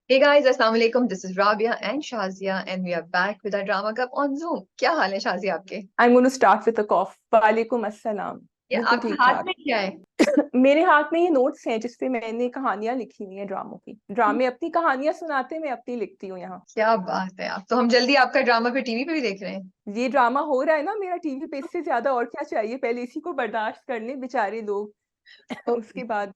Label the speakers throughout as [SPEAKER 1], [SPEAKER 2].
[SPEAKER 1] Hey guys, Assalamu alaikum. This is Rabia and Shazia, and we are back with our drama club on Zoom. क्या हाल है शाजिया आपके?
[SPEAKER 2] I'm going to start with a cough. वालेकुम अस्सलाम।
[SPEAKER 1] ये
[SPEAKER 2] बिल्कुल
[SPEAKER 1] आपके
[SPEAKER 2] ठीक
[SPEAKER 1] हाथ
[SPEAKER 2] ठाक।
[SPEAKER 1] में क्या है?
[SPEAKER 2] मेरे हाथ में ये नोट्स हैं जिसपे मैंने कहानियां लिखी हुई हैं ड्रामों की। ड्रामे अपनी कहानियां सुनाते हैं, मैं अपनी लिखती हूँ यहाँ।
[SPEAKER 1] क्या बात है! आप तो हम जल्दी आपका ड्रामा फिर टीवी पे भी देख रहे हैं।
[SPEAKER 2] ये ड्रामा हो रहा है ना मेरा टीवी पे, इससे ज्यादा और क्या चाहिए। पहले इसी को बर्दाश्त कर लें बेचारे लोग। उसके बाद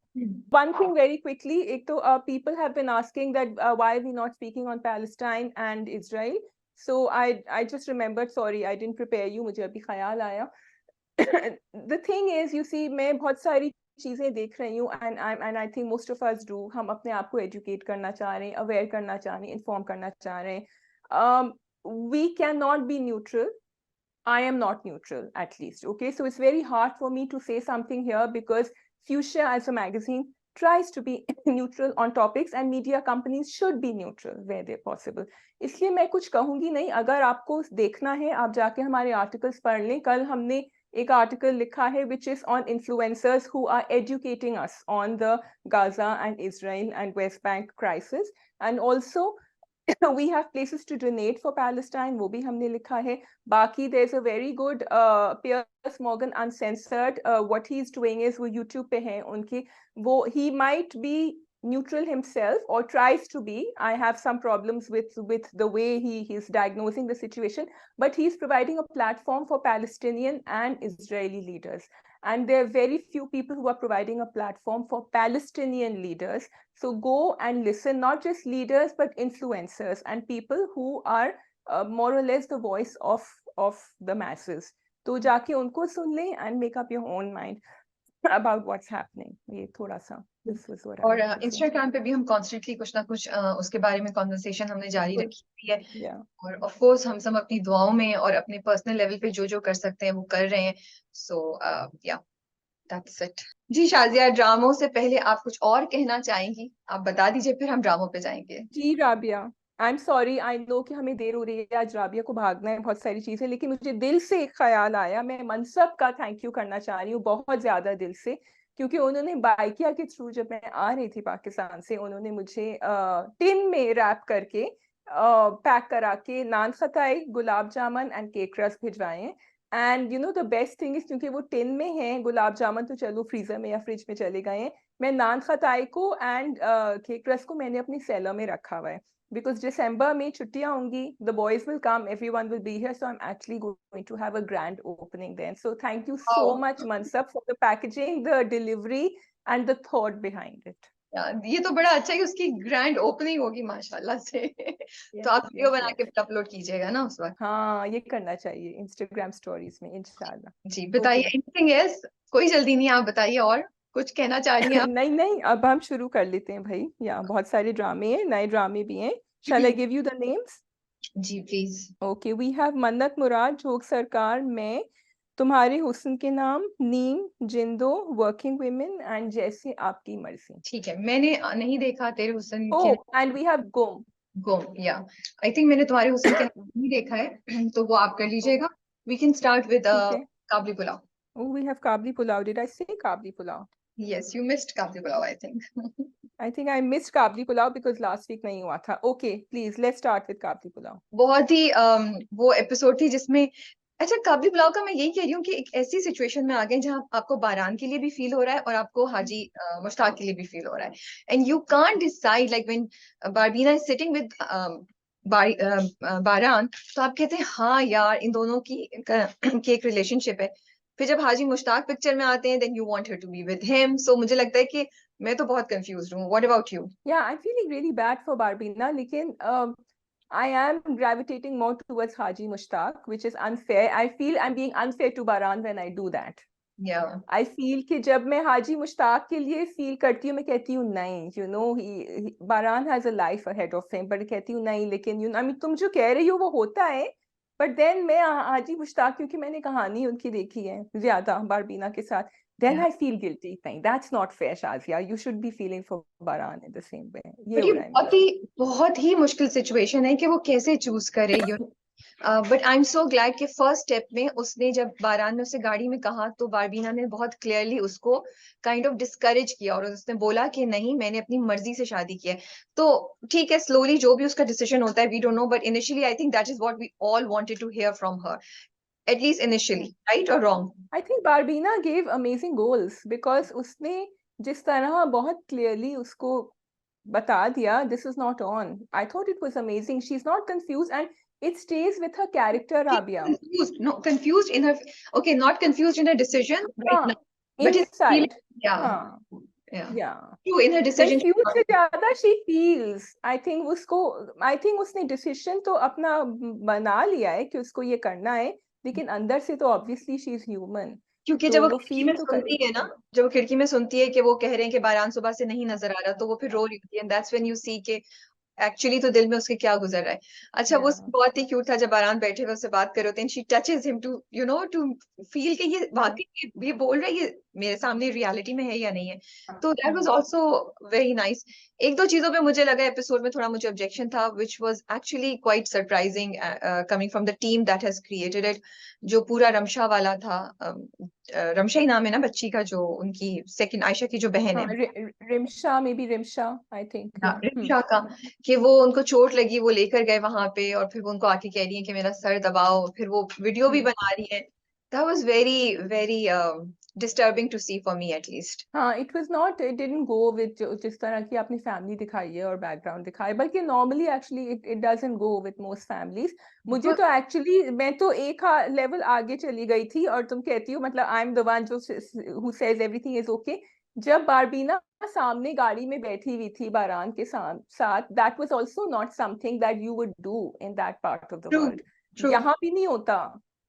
[SPEAKER 2] one thing very quickly, एक तो people have been asking that why are we not speaking on Palestine and Israel. So I just remembered, sorry I didn't prepare you, मुझे अभी ख्याल आया। The thing is, you see, मैं बहुत सारी चीजें देख रही हूँ and I think most of us do. हम अपने आप को educate करना चाह रहे हैं, aware करना चाह रहे हैं, inform करना चाह रहे हैं। We cannot be neutral. I am not neutral, at least. Okay, so it's very hard for me to say something here because Fuchsia as a magazine tries to be neutral on topics and media companies should be neutral where they're possible. इसलिए मैं कुछ कहूंगी नहीं। अगर आपको देखना है आप जाके हमारे आर्टिकल्स पढ़ लें। कल हमने एक आर्टिकल लिखा है which is on influencers who are educating us on the Gaza and Israel and West Bank crisis, and also we have places to donate for Palestine, वो भी हमने लिखा है। बाकी there's a very good Piers Morgan Uncensored, what he's doing is वो YouTube पे है उनकी, वो he might be neutral himself or tries to be. I have some problems with the way he's diagnosing the situation, but he's providing a platform for Palestinian and Israeli leaders. And there are very few people who are providing a platform for Palestinian leaders. So go and listen, not just leaders, but influencers and people who are more or less the voice of the masses. तो जाके उनको सुन लें and make up your own mind about what's happening. ये थोड़ा सा this was what I
[SPEAKER 1] और
[SPEAKER 2] wanted to say.
[SPEAKER 1] Instagram पे भी हम कॉन्स्टेंटली कुछ ना कुछ उसके बारे में कॉन्वर्सेशन हमने जारी
[SPEAKER 2] Good.
[SPEAKER 1] रखी हुई है।
[SPEAKER 2] Yeah.
[SPEAKER 1] और ऑफ कोर्स हम सब अपनी दुआओं में और अपने पर्सनल लेवल पे जो जो कर सकते हैं वो कर रहे हैं। सो या दैट्स इट। जी शाजिया, ड्रामों से पहले आप कुछ और कहना चाहेंगी? आप बता दीजिए, फिर हम ड्रामों पे जाएंगे।
[SPEAKER 2] जी Rabia, I am sorry, I know कि हमें देर हो रही है, आज राबिया को भागना है बहुत सारी चीजें, लेकिन मुझे दिल से एक ख्याल आया। मैं मनसब का थैंक यू करना चाह रही हूँ बहुत ज्यादा दिल से, क्योंकि उन्होंने बाइकिया के थ्रू जब मैं आ रही थी पाकिस्तान से, उन्होंने मुझे टिन में रैप करके पैक करा के नान खताई, गुलाब जामुन एंड केक रस भिजवाए हैं। And you know the best thing is, क्योंकि वो टिन में है, गुलाब जामुन तो चलो फ्रीजर में या फ्रिज में चले गए हैं, मैं नान खताई को एंड केक रस को मैंने अपनी सेलर में रखा हुआ है। Because December में छुट्टियां होंगी, the boys will come, everyone will be here, so I'm actually going to have a grand opening then. So thank you so much, Mansab, for the packaging, the delivery, and the thought behind it.
[SPEAKER 1] ये तो बड़ा अच्छा है कि उसकी grand opening होगी माशाल्लाह से। तो आप वीडियो बना के अपलोड कीजिएगा ना उस वक्त।
[SPEAKER 2] हाँ, ये करना चाहिए इंस्टाग्राम स्टोरीज में इंशाल्लाह।
[SPEAKER 1] जी बताइए, एनीथिंग एल्स? कोई जल्दी नहीं, आप बताइए और कुछ कहना चाह रही हैं आप?
[SPEAKER 2] नहीं नहीं, अब हम शुरू कर लेते हैं भाई। यहाँ बहुत सारे ड्रामे हैं, नए ड्रामे भी हैं। Shall I give you the names?
[SPEAKER 1] जी प्लीज।
[SPEAKER 2] Okay, we have मन्नत मुराद, झोंक सरकार, मैं, तुम्हारे हुस्न के नाम, नीम, जिंदो, वर्किंग वुमेन एंड जैसे आपकी मर्जी।
[SPEAKER 1] ठीक है, मैंने नहीं देखा तेरे हुस्न के
[SPEAKER 2] Oh, and we have गुम।
[SPEAKER 1] गुम, या आई थिंक मैंने तुम्हारे हुस्न के नाम नहीं देखा है। तो वो आप कर लीजिएगा। वी कैन स्टार्ट विद
[SPEAKER 2] ठीक है।
[SPEAKER 1] Kabuli pulao.
[SPEAKER 2] Oh, we have kabuli pulao. Did I say kabuli pulao?
[SPEAKER 1] Yes, you missed kabuli pulao I think.
[SPEAKER 2] I think I missed kabuli pulao because last week नहीं हुआ था। Okay, please let's start with काबली pulao.
[SPEAKER 1] बहुत ही वो एपिसोड थी जिसमें, अच्छा काबली पुलाव का मैं यही कह रही हूँ कि एक ऐसी सिचुएशन में आ गए जहाँ आपको बारान के लिए भी फील हो रहा है और आपको हाजी मुश्ताक के लिए भी फील हो रहा है, and you can't decide like when Barbeena is sitting with Baran, तो आप कहते हैं हाँ यार इन दोनों की एक रिलेशनशिप है। फिर जब हाजी मुश्ताक पिक्चर में आते हैं then you want her to be with him. So मुझे लगता है कि मैं तो बहुत कंफ्यूज हूँ। What about you?
[SPEAKER 2] Yeah, I'm feeling really bad for Barbeena, लेकिन I am gravitating more towards Haji Mushtaq, which is unfair. I feel I'm being unfair to Baran when I do that.
[SPEAKER 1] Yeah.
[SPEAKER 2] I feel कि जब मैं हाजी मुश्ताक के लिए feel करती हूँ, मैं कहती हूँ नहीं, you know, बारान has a life ahead of him, but कहती हूँ नहीं, लेकिन you know, I mean, तुम जो कह रही हो वो होता है, but then मैं हाजी मुश्ताक, क्योंकि मैंने कहानी उनकी देखी है ज्यादा बारबीना के साथ, then
[SPEAKER 1] Yeah.
[SPEAKER 2] I feel guilty. नहीं, that's not fair, Shazia. You should be feeling for Baran in the same way. ये
[SPEAKER 1] बट
[SPEAKER 2] हो
[SPEAKER 1] ये
[SPEAKER 2] रहा है मेरा।
[SPEAKER 1] बहुत ही मुश्किल सिचुएशन है कि वो कैसे चूज करे। But I am so glad कि फर्स्ट स्टेप में उसने, जब बारान ने उसे गाड़ी में कहा, तो बारबीना ने बहुत क्लियरली उसको काइंड ऑफ डिस्करेज किया और उसने बोला कि नहीं, मैंने अपनी मर्जी से शादी की है। तो ठीक है, स्लोली जो भी उसका डिसीजन होता है, we don't know, but initially I think that is what we all wanted to hear from her, at least initially, right और wrong?
[SPEAKER 2] I think Barbina gave amazing goals because उसने जिस तरह बहुत clearly उसको बता दिया, this is not on. I thought it was amazing. She's not confused and it stays with her character, Rabia.
[SPEAKER 1] Confused, no, confused in her, okay, not confused in her decision right
[SPEAKER 2] हाँ,
[SPEAKER 1] now, but his feeling,
[SPEAKER 2] inside.
[SPEAKER 1] yeah,
[SPEAKER 2] हाँ,
[SPEAKER 1] yeah,
[SPEAKER 2] yeah.
[SPEAKER 1] true, in her decision she's
[SPEAKER 2] Confused
[SPEAKER 1] not.
[SPEAKER 2] से ज्यादा she feels. I think उसने decision तो अपना बना लिया है कि उसको ये करना है, लेकिन अंदर से तो obviously she is human.
[SPEAKER 1] क्योंकि
[SPEAKER 2] तो
[SPEAKER 1] जब वो
[SPEAKER 2] वो
[SPEAKER 1] खिड़की
[SPEAKER 2] feel
[SPEAKER 1] में
[SPEAKER 2] तो
[SPEAKER 1] सुनती
[SPEAKER 2] करेगी.
[SPEAKER 1] है ना, जब वो खिड़की में सुनती है कि वो कह रहे हैं कि बारान सुबह से नहीं नजर आ रहा, तो वो फिर रो रही होती है, दैट्स व्हेन यू सी के एक्चुअली तो दिल में उसके क्या गुजर रहा है। अच्छा, वो
[SPEAKER 2] Yeah.
[SPEAKER 1] बहुत ही क्यूट था जब आराम बैठे हुए उससे बात कर रहे होते हैं, she touches him to to feel कि ये वाकई ये बोल रहा है, ये मेरे सामने रियलिटी में है या नहीं है। तो that was also very nice. एक दो चीजों पे मुझे लगा एपिसोड में थोड़ा मुझे ऑब्जेक्शन था, which was actually quite surprising coming from the team that has created it. जो पूरा रमशा वाला था, रमशा ही नाम है ना बच्ची का, जो उनकी सेकंड आयशा की जो बहन है,
[SPEAKER 2] Rimsha, may be Rimsha, I think.
[SPEAKER 1] Rickshaw का, कि वो उनको चोट लगी, वो लेकर गए वहां पे और फिर वो उनको आके कह रही है कि मेरा सर दबाओ, फिर वो वीडियो भी बना रही है। That was very very disturbing to see for me at least.
[SPEAKER 2] हाँ, इट डिडंट गो विद जिस तरह की अपनी फैमिली दिखाई है और बैकग्राउंड दिखाई, बल्कि normally actually it doesn't go with most families. मुझे तो एक्चुअली, मैं तो एक लेवल आगे चली गई थी और तुम कहती हो मतलब आई एम द वन जो who says everything is okay. जब बारबीना सामने गाड़ी में बैठी हुई थी बारान के साथ, that was also not something that you would do in that part of the
[SPEAKER 1] true,
[SPEAKER 2] world.
[SPEAKER 1] True.
[SPEAKER 2] यहाँ भी नहीं होता,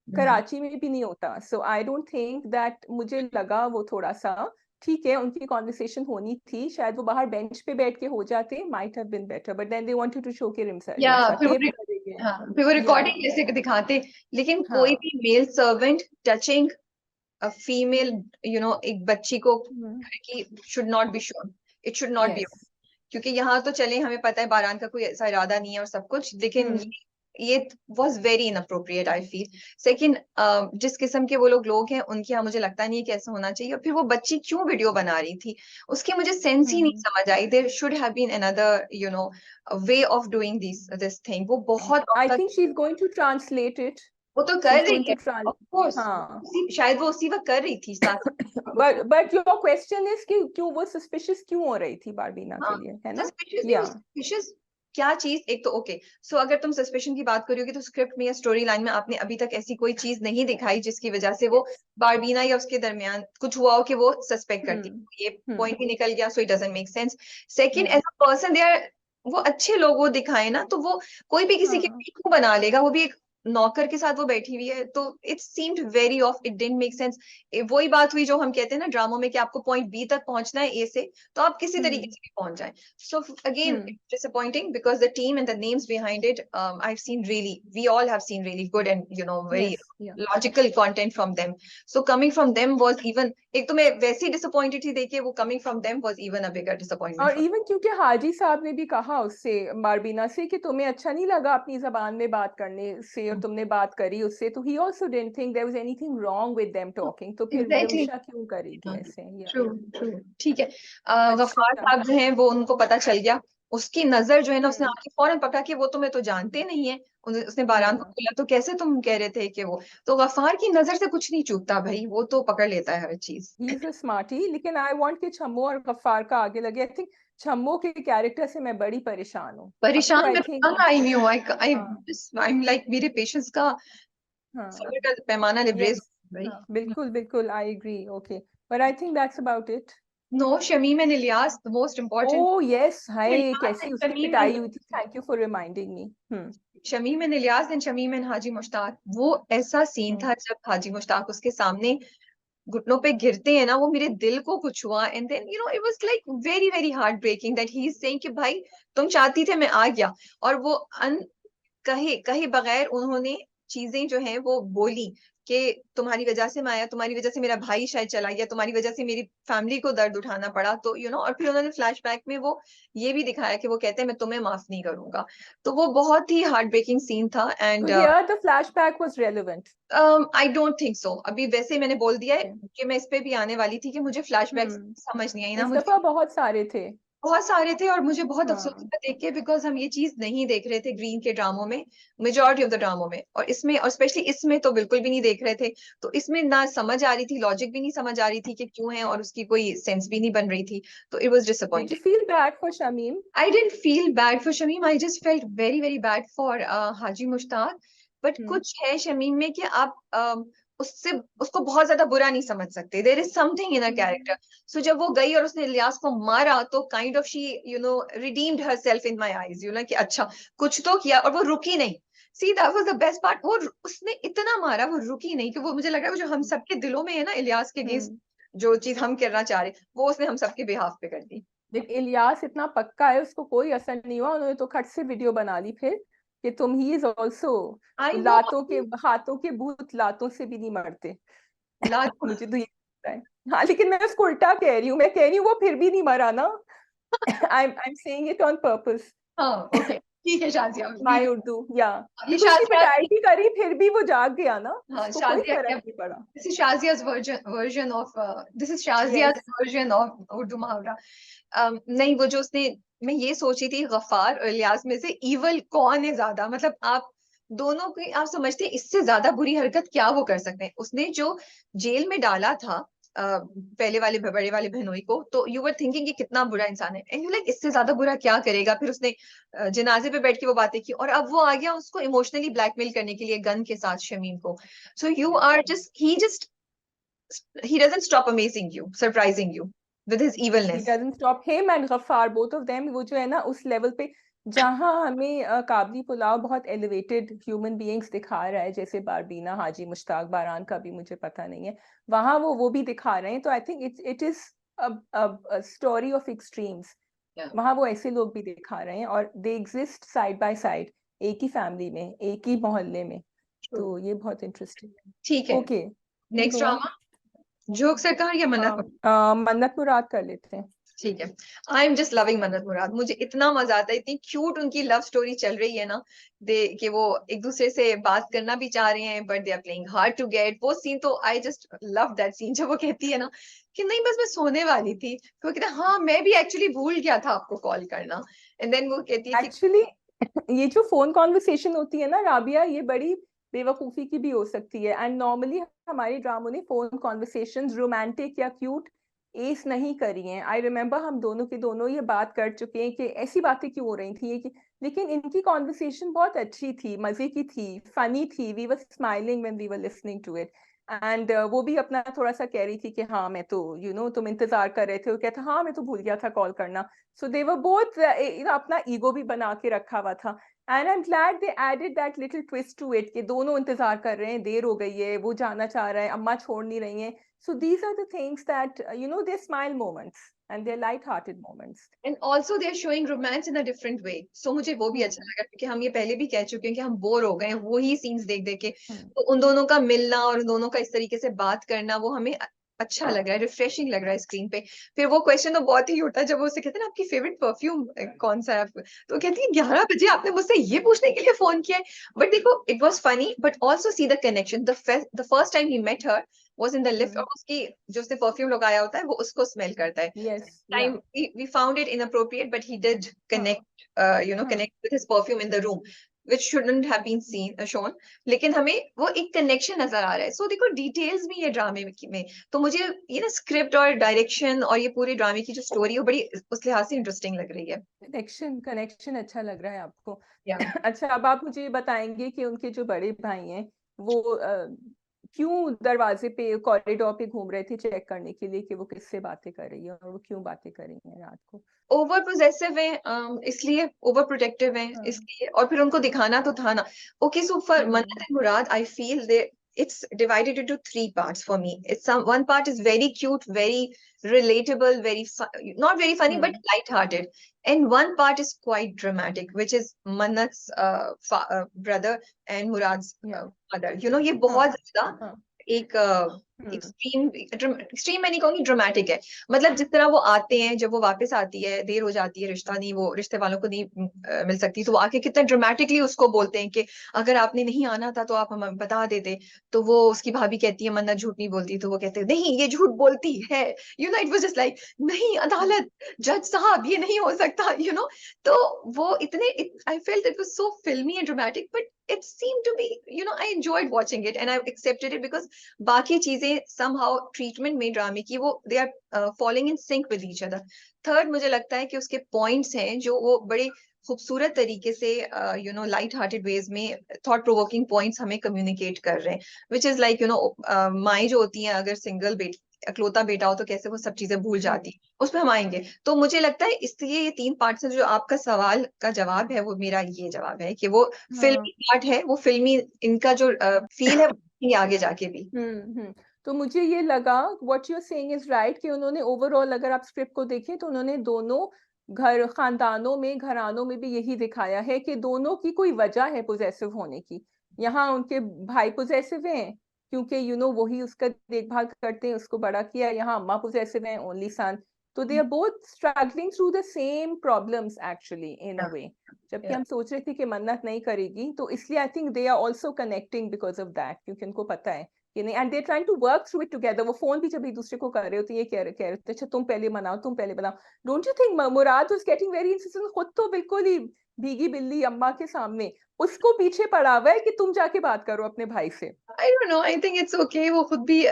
[SPEAKER 2] कराची में भी नहीं होता. सो आई डोंट थिंक दैट, मुझे लगा वो थोड़ा सा ठीक है, उनकी कॉन्वर्सेशन होनी थी, शायद वो बाहर बेंच पे बैठ के हो जाते, might have been better, but then they wanted to show के
[SPEAKER 1] या
[SPEAKER 2] रिमशा
[SPEAKER 1] फिर वो
[SPEAKER 2] टेप करेंगे.
[SPEAKER 1] फिर वो
[SPEAKER 2] या
[SPEAKER 1] रिकॉर्डिंग जैसे दिखाते, लेकिन कोई
[SPEAKER 2] हाँ.
[SPEAKER 1] भी male servant touching a female, एक बच्ची को, कि should not be shown, it should not be.
[SPEAKER 2] Yes.
[SPEAKER 1] क्योंकि यहाँ तो चले, हमें पता है बारान का कोई ऐसा इरादा नहीं है और सब कुछ, लेकिन ये was very inappropriate I feel. Second, जिस किस्म के वो लोग हैं, उनके यहाँ मुझे लगता नहीं है कि ऐसा होना चाहिए। और फिर वो बच्ची क्यों वीडियो बना रही थी, उसकी मुझे सेंस ही नहीं समझ आई। There should have been another way of doing this thing. वो बहुत
[SPEAKER 2] I think she is going to translate it.
[SPEAKER 1] वो तो
[SPEAKER 2] शी
[SPEAKER 1] कर
[SPEAKER 2] इज
[SPEAKER 1] रही
[SPEAKER 2] गोइंग
[SPEAKER 1] है,
[SPEAKER 2] टू ट्रांस
[SPEAKER 1] ऑफ कोर्स,
[SPEAKER 2] हाँ.
[SPEAKER 1] शायद वो उसी वक्त कर रही थी साथ।
[SPEAKER 2] बट योर क्वेश्चन इज कि क्यों वो सस्पिशियस क्यों हो रही थी बारबीना के लिए, है ना? या
[SPEAKER 1] सस्पिशियस क्या चीज? एक तो ओके, सो अगर तुम सस्पेशन की बात करोगे तो स्क्रिप्ट में या स्टोरी लाइन में आपने अभी तक ऐसी कोई चीज नहीं दिखाई जिसकी वजह से वो बारबीना या उसके दरमियान कुछ हुआ हो कि वो सस्पेक्ट करती। ये पॉइंट भी निकल गया, so it doesn't make sense. Second, as a person they are, वो अच्छे लोग वो दिखाए ना, तो वो कोई भी किसी के क्यों बना लेगा, वो भी एक नौकर के साथ वो बैठी हुई है। तो it seemed very of, it didn't make sense. वही बात हुई जो हम कहते हैं ना ड्रामों में, कि आपको पॉइंट बी तक पहुंचना है ए से, तो आप किसी तरीके से भी पहुंच जाएं। So again, it's disappointing because the team and the names behind it, we all have seen really good and very logical content from them. So coming from them was even, एक तो मैं वैसे ही disappointed थी देखिए, वो coming from them was even a bigger disappointment
[SPEAKER 2] और
[SPEAKER 1] for me.
[SPEAKER 2] Even क्योंकि हाजी साहब ने भी कहा उससे, बारबीना से, कि तुम्हें अच्छा नहीं लगा अपनी जबान में बात करने से और तुमने बात करी उससे, तो he also didn't think there was anything wrong with them talking. तो फिर
[SPEAKER 1] Exactly.
[SPEAKER 2] रिमशा क्यों करेगी ऐसे?
[SPEAKER 1] True, true. ठीक है। गफ्फार
[SPEAKER 2] अच्छा.
[SPEAKER 1] साहब जो हैं, वो उनको पता चल गया, उसकी नजर जो है ना, उसने आके फौरन पकड़ा कि वो तुम्हें तो जानते नहीं है। उसने बारान को बोला, तो कैसे तुम कह रहे थे कि वो, तो गफ्फार की नजर से कुछ नहीं चूकता भाई, वो तो पकड़ लेता है हर चीज।
[SPEAKER 2] He is a smarty. लेकिन आई वांट कि छम्मो और गफ्फार का आगे लगे. आई थिंक छम्मो के कैरेक्टर से मैं बड़ी परेशान हूँ. अब तो
[SPEAKER 1] परेशान
[SPEAKER 2] आई
[SPEAKER 1] मैं
[SPEAKER 2] थिंक
[SPEAKER 1] तंग आई नहीं हूँ। आई
[SPEAKER 2] हाँ.
[SPEAKER 1] I'm like, मेरे पेशेंस का
[SPEAKER 2] हाँ.
[SPEAKER 1] सब्र का पैमाना लिबरेज
[SPEAKER 2] यस.
[SPEAKER 1] भाई।
[SPEAKER 2] हाँ, बिल्कुल बिल्कुल, I agree. Okay, but I think that's about it.
[SPEAKER 1] No, Shamim and Ilyas, the most important.
[SPEAKER 2] Oh yes, hi
[SPEAKER 1] Ilyas
[SPEAKER 2] कैसी
[SPEAKER 1] एंड
[SPEAKER 2] उसकी
[SPEAKER 1] शमीम
[SPEAKER 2] पिटाई
[SPEAKER 1] एंड
[SPEAKER 2] हुई थी. Thank you for reminding me.
[SPEAKER 1] Shamim and Ilyas and Shamim and Haji Mushtaq, वो ऐसा सीन था जब हाजी मुश्ताक उसके सामने घुटनों पे गिरते हैं ना, वो मेरे दिल को कुछ हुआ। And then it was like very very heartbreaking that he is saying कि भाई, तुम चाहती थे, मैं आ गया। और वो कहे कहे बगैर उन्होंने चीजें जो हैं वो बोली। कि तुम्हारी वजह से मैं आया, तुम्हारी वजह से मेरा भाई शायद चला गया, तुम्हारी वजह से मेरी फैमिली को दर्द उठाना पड़ा, तो और फिर उन्होंने फ्लैशबैक में वो ये भी दिखाया कि वो कहते हैं मैं तुम्हें माफ नहीं करूंगा। तो वो बहुत ही हार्ट ब्रेकिंग सीन था।
[SPEAKER 2] So
[SPEAKER 1] and
[SPEAKER 2] here the flashback was relevant.
[SPEAKER 1] I don't think so. अभी वैसे मैंने बोल दिया है
[SPEAKER 2] Okay.
[SPEAKER 1] कि मैं इस पे भी आने वाली थी कि मुझे फ्लैशबैक
[SPEAKER 2] हम्म
[SPEAKER 1] समझ नहीं आई ना
[SPEAKER 2] इस
[SPEAKER 1] मुझे।
[SPEAKER 2] दफा बहुत सारे थे।
[SPEAKER 1] बहुत सारे थे और मुझे बहुत अफसोस
[SPEAKER 2] हाँ
[SPEAKER 1] हुआ देख के, बिकॉज हम ये चीज नहीं देख रहे थे ग्रीन के ड्रामों में, मेजोरिटी ऑफ द ड्रामों में, और इसमें, और स्पेशली इसमें तो बिल्कुल भी नहीं देख रहे थे। तो इसमें ना समझ आ रही थी, लॉजिक भी नहीं समझ आ रही थी कि क्यों है, और उसकी कोई सेंस भी नहीं बन रही थी। तो it was
[SPEAKER 2] Did you
[SPEAKER 1] disappointing.
[SPEAKER 2] feel bad for Shamim?
[SPEAKER 1] I didn't feel bad for Shamim. I just felt very, very bad for Haji Mushtaq. But
[SPEAKER 2] हम्म
[SPEAKER 1] कुछ है शमीम में कि आप उससे उसको बहुत ज्यादा बुरा नहीं समझ सकते। There is something in a character. So जब वो गई और उसने इलियास को मारा, तो kind of she redeemed herself in my eyes, कि अच्छा कुछ तो किया, और वो रुकी नहीं। See that was the best part. वो उसने इतना मारा, वो रुकी नहीं, कि वो मुझे लग रहा है वो जो हम सबके दिलों में है ना इलियास के अगेंस्ट,
[SPEAKER 2] हम्म
[SPEAKER 1] जो चीज हम करना चाह रहे, वो उसने हम सबके बिहाफ पे कर दी।
[SPEAKER 2] देख इलियास इतना पक्का है, उसको कोई असर नहीं हुआ, उन्होंने तो खट से वीडियो बना ली फिर कि तुम ही इज ऑल्सो,
[SPEAKER 1] आई नो।
[SPEAKER 2] लातों के हाथों के भूत लातों से भी नहीं मरते। मुझे तो ये लगता है। हाँ लेकिन मैं उसको उल्टा कह रही हूँ, मैं कह रही हूँ वो फिर भी नहीं मरा ना। I'm saying it on purpose.
[SPEAKER 1] हाँ ओके, ठीक है शाजिया,
[SPEAKER 2] माय
[SPEAKER 1] ठीक
[SPEAKER 2] उर्दू या
[SPEAKER 1] है। ये
[SPEAKER 2] क्योंकि उसकी
[SPEAKER 1] शाजिया,
[SPEAKER 2] पिटाई भी करी फिर भी वो जाग गया ना,
[SPEAKER 1] हाँ
[SPEAKER 2] उसको कोई
[SPEAKER 1] शाजिया
[SPEAKER 2] फर्क
[SPEAKER 1] क्या,
[SPEAKER 2] नहीं पड़ा।
[SPEAKER 1] This is Shazia's version of, this is
[SPEAKER 2] yes
[SPEAKER 1] Shazia's version of Urdu मुहावरा। नहीं, वो जो उसने, मैं ये सोची थी गफ्फार और इलियास में से इवल कौन है ज्यादा, मतलब आप दोनों की आप समझते हैं इससे ज्यादा बुरी हरकत क्या वो कर सकते हैं। उसने जो जेल में डाला था पहले वाले बड़े वाले बहनोई को, तो यू वर थिंकिंग कि कितना बुरा इंसान है, एंड यू लाइक इससे ज्यादा बुरा क्या करेगा। फिर उसने जनाजे पे बैठ के वो बातें की, और अब वो आ गया उसको इमोशनली ब्लैकमेल करने के लिए गन के साथ शमीम को। So you are just he doesn't stop amazing you, surprising you with his
[SPEAKER 2] he
[SPEAKER 1] evilness.
[SPEAKER 2] doesn't stop him and Ghaffar both of them। वो जो है ना उस लेवल पे जहां हमें काबली पुलाव बहुत एलिवेटेड ह्यूमन बीइंग्स दिखा रहा है, जैसे बारबीना, हाजी मुश्ताक, बारान का भी मुझे पता नहीं है, वहां वो भी दिखा रहे हैं। तो I think it is story of extremes.
[SPEAKER 1] Yeah.
[SPEAKER 2] वहां वो ऐसे लोग भी दिखा रहे हैं और they exist side by side, एक ही फैमिली में, एक ही मोहल्ले में।
[SPEAKER 1] True.
[SPEAKER 2] तो ये बहुत इंटरेस्टिंग
[SPEAKER 1] ठीक
[SPEAKER 2] है।
[SPEAKER 1] है,
[SPEAKER 2] okay
[SPEAKER 1] next
[SPEAKER 2] go
[SPEAKER 1] drama joke सरकार या मन्नत।
[SPEAKER 2] मन्नत मुराद कर लेते हैं।
[SPEAKER 1] ठीक है। आई एम जस्ट लविंग मन्नत मुराद, मुझे इतना मजा आता है, इतनी क्यूट उनकी लव स्टोरी चल रही है ना, दे कि वो एक दूसरे से बात करना भी चाह रहे हैं, but they are playing hard to get. वो सीन तो I just love that scene, जब वो कहती है ना कि नहीं बस मैं सोने वाली थी, तो वो कहता है हाँ मैं भी एक्चुअली भूल गया था आपको कॉल करना, एंड देन वो कहती है कि
[SPEAKER 2] एक्चुअली ये जो फोन कॉन्वर्सेशन होती है ना राबिया, ये बड़ी बेवकूफी की भी हो सकती है। एंड नॉर्मली हमारे ड्रामों ने फोन कॉन्वर्सेशंस रोमांटिक या क्यूट एस नहीं करी हैं। आई रिमेम्बर हम दोनों के दोनों ये बात कर चुके हैं कि ऐसी बातें क्यों हो रही थी ये कि, लेकिन इनकी कॉन्वर्सेशन बहुत अच्छी थी, मजे की थी, फनी थी, we were smiling when we were listening to it. And वो भी अपना थोड़ा सा कह रही थी कि हाँ मैं तो तुम इंतजार कर रहे थे, वो कहता हाँ मैं तो भूल गया था कॉल करना। सो दे वर बोथ अपना ईगो भी बना के रखा हुआ था। And I am glad they added that little twist to it कि दोनों इंतजार कर रहे हैं, देर हो गई है, वो जाना चाह रहा है, अम्मा छोड़ नहीं रही हैं। So these are the things that they smile moments and they light hearted moments.
[SPEAKER 1] And also they are showing romance in a different way. So मुझे वो भी अच्छा लगा, क्योंकि हम ये पहले भी कह चुके हैं कि हम बोर हो गए हैं वही सीन्स देख देख के। तो उन दोनों का मिलना और उन दोनों का इस तरीके से बात करना, वो हमें अच्छा लग रहा है, रिफ्रेशिंग लग रहा है स्क्रीन पे। फिर वो क्वेश्चन तो बहुत ही होता है जब वो उससे कहते हैं ना आपकी फेवरेट परफ्यूम कौन सा है आपको, तो कहती है 11 बजे आपने मुझसे ये पूछने के लिए फोन किया है। बट देखो it was funny, but also see the connection. The first time he met her was in the lift, और उसकी जो उसने परफ्यूम लगाया होता है वो उसको स्मेल करता है।
[SPEAKER 2] यस या
[SPEAKER 1] Time we found it inappropriate, but he did
[SPEAKER 2] हाँ हाँ
[SPEAKER 1] connect with his perfume in the room, which shouldn't have been shown. लेकिन हमें वो एक connection नजर आ रहा है। So देखो डिटेल्स भी ये ड्रामे में, तो मुझे ये ना स्क्रिप्ट और डायरेक्शन और ये पूरे ड्रामे की जो स्टोरी है वो बड़ी उस लिहाज से इंटरेस्टिंग लग रही है।
[SPEAKER 2] कनेक्शन कनेक्शन अच्छा लग रहा है आपको।
[SPEAKER 1] या
[SPEAKER 2] अच्छा अब आप मुझे बताएंगे कि उनके जो बड़े भाई हैं वो क्यों दरवाजे पे कॉरिडोर पे घूम रहे थे चेक करने के लिए कि वो किससे बातें कर रही है, और वो क्यों बातें कर रही है रात को।
[SPEAKER 1] ओवर पोजेसिव है, इसलिए ओवर प्रोटेक्टिव है
[SPEAKER 2] हाँ
[SPEAKER 1] इसलिए, और फिर उनको दिखाना तो था ना। ओके, सो फॉर
[SPEAKER 2] हम्म
[SPEAKER 1] मन्नत and Murad I feel they it's divided into 3 parts for me. One part is very cute, very relatable, not very funny, but light-hearted. And one part is quite dramatic, which is Mannat's brother and Murad's mother. You know, ये बहुत ज़्यादा एक extreme मैं नहीं कहूंगी, dramatic है। मतलब जिस तरह वो आते हैं, जब वो वापस आती है, देर हो जाती है, रिश्ता नहीं, वो रिश्ते वालों को नहीं मिल सकती, तो वो आके कितना ड्रामेटिकली उसको बोलते हैं कि अगर आपने नहीं आना था तो आप हमें बता देते। तो वो उसकी भाभी कहती है मन्नत झूठ नहीं बोलती, तो वो कहते हैं नहीं ये झूठ बोलती है। You know, it was just like नहीं अदालत, जज साहब ये नहीं हो सकता, यू नो। तो वो इतने I felt it was so filmi and dramatic, but it seemed to be, you know, I enjoyed watching it and I accepted it because बाकी चीजें somehow treatment में ड्रामे की वो they are falling in sync with each other. Third मुझे लगता है कि उसके points हैं जो वो बड़े खूबसूरत तरीके से you know light hearted ways में थॉट प्रोवोकिंग पॉइंट्स हमें कम्युनिकेट कर रहे हैं, which is like you know माएँ जो होती हैं अगर सिंगल अकलौता बेटा हो तो कैसे वो सब चीजें भूल जाती, उस पर हम आएंगे। तो मुझे लगता है इसलिए ये 3 पार्ट से जो आपका सवाल का जवाब है वो मेरा ये जवाब है कि वो फिल्मी पार्ट है, वो फिल्मी इनका जो फील है वो आगे जाके भी।
[SPEAKER 2] तो मुझे ये लगा what you are saying is right कि उन्होंने ओवरऑल अगर आप स्क्रिप्ट को देखें तो उन्होंने दोनों खानदानों में घरानों में भी यही दिखाया है कि दोनों की कोई वजह है पोजेसिव होने की। यहाँ उनके भाई पोजेसिव हैं क्योंकि यू नो वही उसका देखभाल करते हैं, उसको बड़ा किया। यहाँ अम्मा पोजेसिव हैं, ओनली सन। तो they are both struggling through the same problems actually in a way. जबकि हम सोच रहे थे कि मन्नत नहीं करेगी, तो इसलिए I think they are also connecting because of that, क्योंकि उनको पता है कि नहीं, and they trying to work through it together. वो फोन भी जब एक दूसरे को कर रहे होते ये कह रहे होते अच्छा तुम पहले बनाओ, तुम पहले बनाओ। Don't you think Murad was getting very insistent, खुद तो बिल्कुल ही भीगी बिल्ली अम्मा के सामने, उसको पीछे पड़ा हुआ है कि तुम जाके बात करो अपने भाई से।
[SPEAKER 1] आई don't know, I think it's okay, वो खुद भी